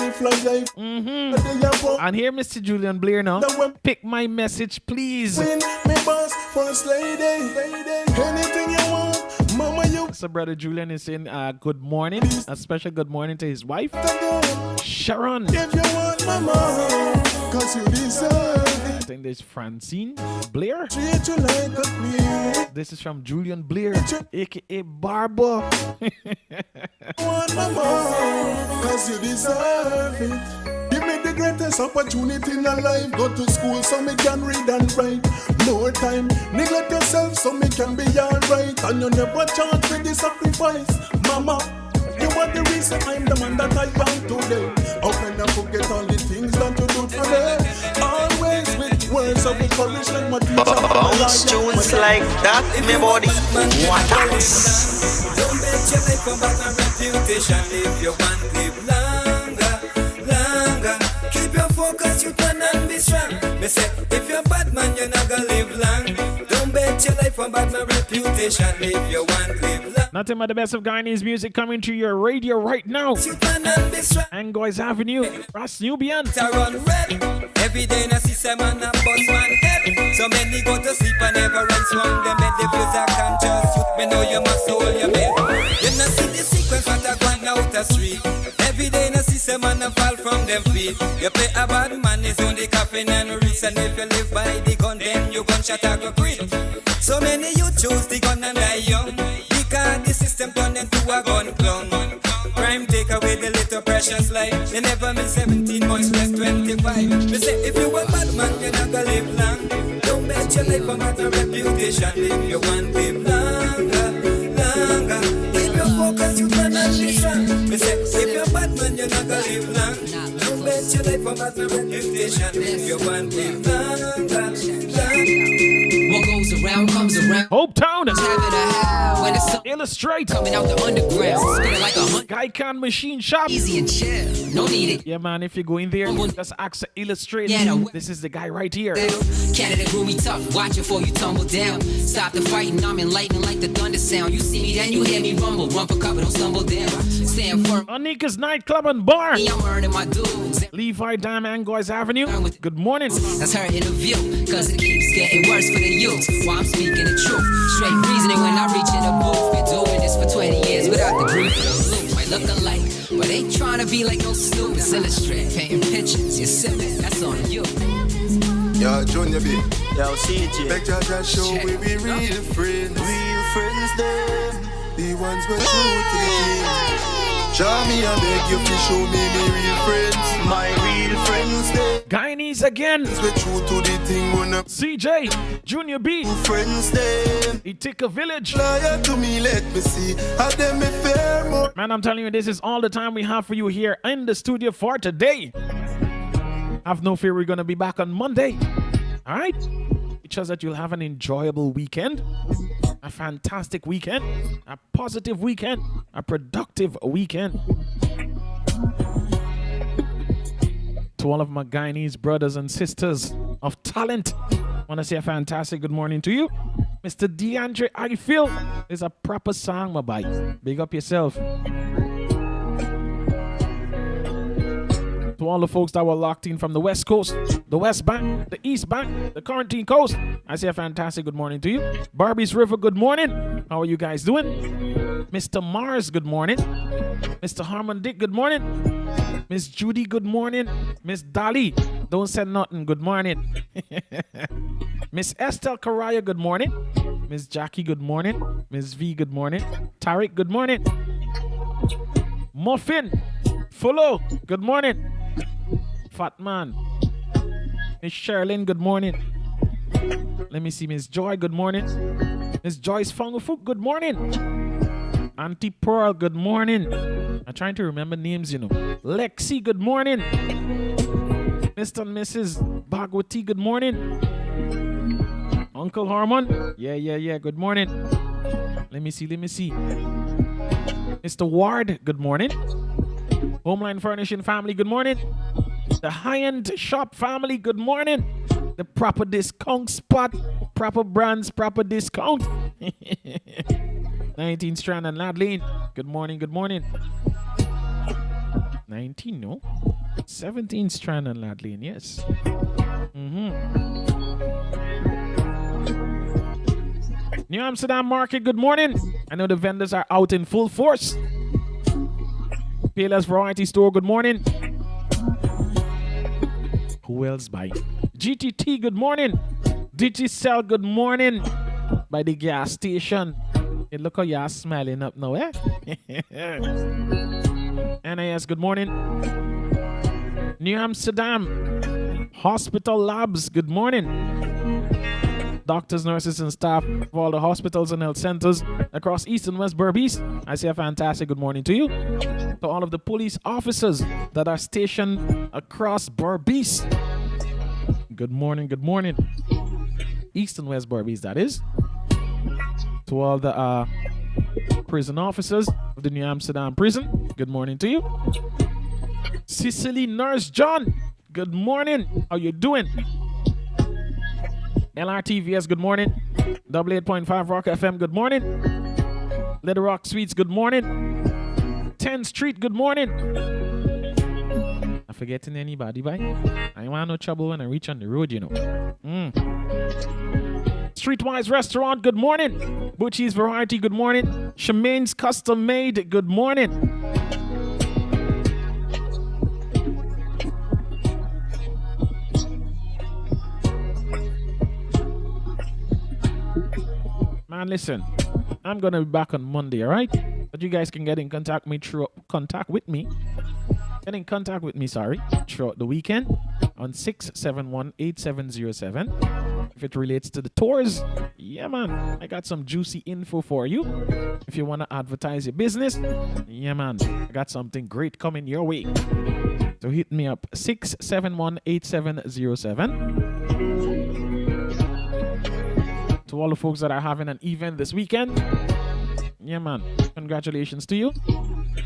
And here, Mr. Julian Blair now. Pick my message, please. Me boss, first lady. Anything you want, mama you. So brother Julian is saying good morning. A special good morning to his wife, Sharon. If you want mama, cause you deserve it. I think there's Francine Blair. Treat you like a queen. This is from Julian Blair, aka Barber. One more, cause you deserve it. Give me the greatest opportunity in life. Go to school so me can read and write. More time, neglect yourself so me can be alright. And you never charge with the sacrifice, mama. You are the reason I'm the man that I am today. How can I forget all the things that you do for me? Always with words of encouragement, my teacher. Bounce tunes like that, my body. What else? Don't bet your life about a reputation. If you want to live longer. Keep your focus, you can and be strong. Me say, if you're bad man, you're not gonna live long. Don't bet your life about my reputation. If you want to live long. Nothing but the best of Guyanese music coming to your radio right now. Angoy's Avenue, Ross Nubian. Every day I see some man a bust man head. So many go to sleep and never rise from them. And the views are conscious. Me know you must hold your bed. You not see the sequence what I going out the street. Every day I see some man a fall from them feet. You play a bad man is on the coffin and wrist. And if you live by the gun then you gunshot a go quit. So many you choose the gun and die young. Because the system turned into a gun clown. Crime take away the little precious life. You never miss 17, much less 25. Me say if you a bad man, you're not gonna live long. Don't bet your life about a reputation. If you want to live longer. Keep your focus, you cannot be strong. Me say if you're a bad man, you're not gonna live long. Don't bet your life about a reputation. If you want to live longer. What goes around comes around. Hope Town. When it's Illustrate. Coming out the underground. Spinning like a Guy Can Machine Shop. Easy and chill. No need it. Yeah, man. If you go in there, just ask to Illustrate. Yeah, no. This is the guy right here. Canada grew me tough. Watch before you tumble down. Stop the fighting. I'm enlightening like the thunder sound. You see me, then you hear me rumble. Run for cover, don't stumble down. Stand firm. Anika's Nightclub and Bar. I'm earning my dues. Levi Dam Angoy's Avenue. Good morning. That's her interview. Cause it keeps getting worse for the youth. While I'm speaking the truth. Straight reasoning when I reach in the booth. Been doing this for 20 years without the grief. Look, might look alike, but ain't trying to be like no stupid. Illustrate, painting pictures, you're silly, that's on you. Yo, Junior B. Yo, CJ. Make Jaja show we be real friends. Real friends, them. The ones we're true to the team. Show me and beg you to show me real friends. My real friends, them. Guyanese again. We're true to the thing. CJ, Junior B. Friends, them. Itika Village. Liar to me, let me see. How them me fair more. Man, I'm telling you, this is all the time we have for you here in the studio for today. Have no fear, we're going to be back on Monday. All right? It shows that you'll have an enjoyable weekend, a fantastic weekend, a positive weekend, a productive weekend. To all of my Guyanese brothers and sisters of talent, I want to say a fantastic good morning to you. Mr. DeAndre, I feel is a proper song, my boy. Big up yourself. To all the folks that were locked in from the West Coast, the West Bank, the East Bank, the Quarantine Coast, I say a fantastic good morning to you. Barbie's River, good morning. How are you guys doing? Mr. Mars, good morning. Mr. Harmon Dick, good morning. Miss Judy, good morning. Miss Dolly, don't say nothing, good morning. Miss Estelle Caraya, good morning. Miss Jackie, good morning. Miss V, good morning. Tariq, good morning. Muffin, Fullo, good morning. Fat Man. Miss Sherilyn, good morning. Let me see, Miss Joy, good morning. Miss Joyce Fungufuk, good morning. Auntie Pearl, good morning. I'm trying to remember names, you know. Lexi, good morning. Mr. and Mrs. Bhagwati, good morning. Uncle Harmon, yeah, good morning. Let me see. Mr. Ward, good morning. Homeline Furnishing family, good morning. The high-end shop family, good morning. The proper discount spot, proper brands, proper discount. 19 Strand and Lad Lane, good morning. 19, no? 17 Strand and Lad Lane, yes. New Amsterdam Market, good morning. I know the vendors are out in full force. PLS Variety Store, good morning. Who else by? GTT, good morning. Digicel, good morning. By the gas station. Hey, look how y'all smiling up now, eh? NAS, good morning. New Amsterdam Hospital Labs, good morning. Doctors, nurses, and staff of all the hospitals and health centers across East and West Berbice, I say a fantastic good morning to you. To all of the police officers that are stationed across Berbice, good morning, good morning. East and West Berbice, that is. To all the prison officers of the New Amsterdam prison, good morning to you. Cicely Nurse John, good morning. How you doing? LRTVS, good morning. 88.5 Rock FM, good morning. Little Rock Suites, good morning. 10th Street, good morning. Not forgetting anybody, bye. I ain't want no trouble when I reach on the road, you know. Streetwise Restaurant, good morning. Butchie's Variety, good morning. Shemaine's Custom Made, good morning. Man, listen, I'm gonna be back on Monday, all right? But you guys can get in contact with me throughout the weekend on 671-8707. If it relates to the tours, yeah, man, I got some juicy info for you. If you want to advertise your business, yeah, man, I got something great coming your way. So hit me up, 671-8707. To all the folks that are having an event this weekend, yeah, man, congratulations to you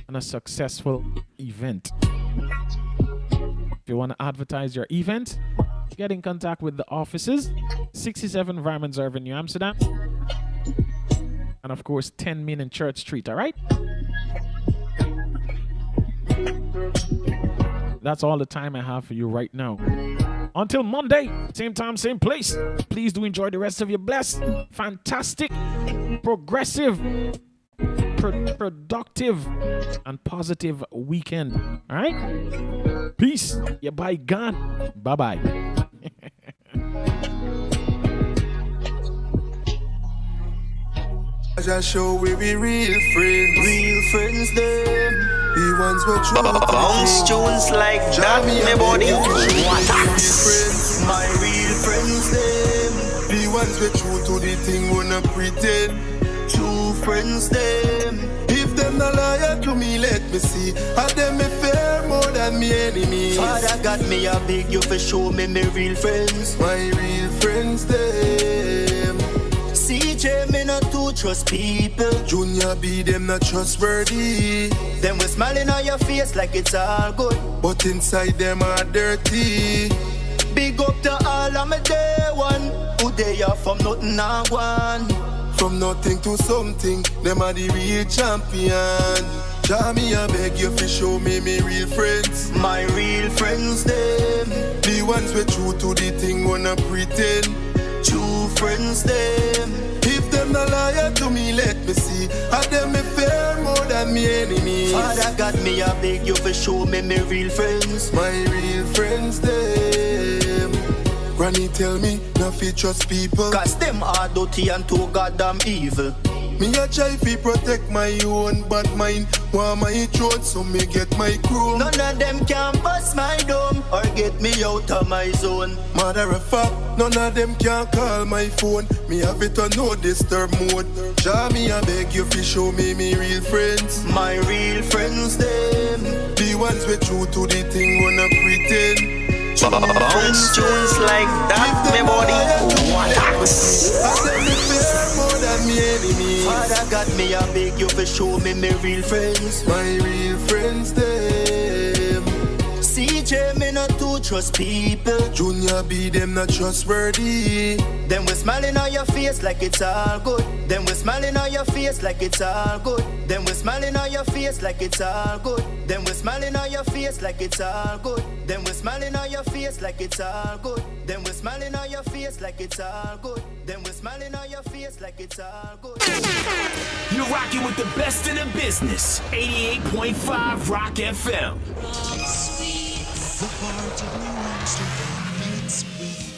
on a successful event. If you want to advertise your event, get in contact with the offices, 67 Varmans Irving, New Amsterdam, and of course 10 Main and Church Street, all right? That's all the time I have for you right now. Until Monday, same time, same place. Please do enjoy the rest of your blessed, fantastic, progressive, productive, and positive weekend. All right? Peace. Yeah, bye, gone. Bye-bye. I just show we be real friends them. The ones what you bounce tunes like that, my body. My real friends them. The ones what true to the thing wanna pretend. True friends them. If them not loyal to me, let me see. Are them me fair more than me enemies? Father got me a big you for show me my real friends. My real friends them. CJ, me not too trust people. Junior B, them not trustworthy. Them we smiling on your face like it's all good, but inside them are dirty. Big up to all of my day one, who they are from nothing and one. From nothing to something, them are the real champion. Jamie, I beg you to show me my real friends. My real friends them. The ones we true to the thing wanna pretend. True friends them. If them not loyal to me, let me see. Are them me fair more than me enemies? Father got me a beg you for show me my real friends. My real friends them. Granny tell me not fi trust people, cause them are dirty and too goddamn evil. Me a try fi protect my own, but mine want my throat, so me get my crew. None of them can bust my dome or get me out of my zone. Matter of fact, none of them can call my phone. Me have it on no disturb mode. Jamie, I beg you fi show me me real friends. My real friends them. The ones we true to the thing wanna pretend. Bounce tunes like that, my body. Father got me a beg you for show me my real friends. My real friends them. CJ, me not too trust people. Junior B, them not trustworthy. Them we smiling on your face like it's all good. Them we smiling on your face like it's all good. Them we smiling on your face like it's all good. Them we smiling on your face like it's all good. Them we smiling on your face like it's all good. Them we smiling on your face like it's all good. Them we smiling on your face like it's all good. You're rocking with the best in the business. 88.5 Rock FM. so that it's real.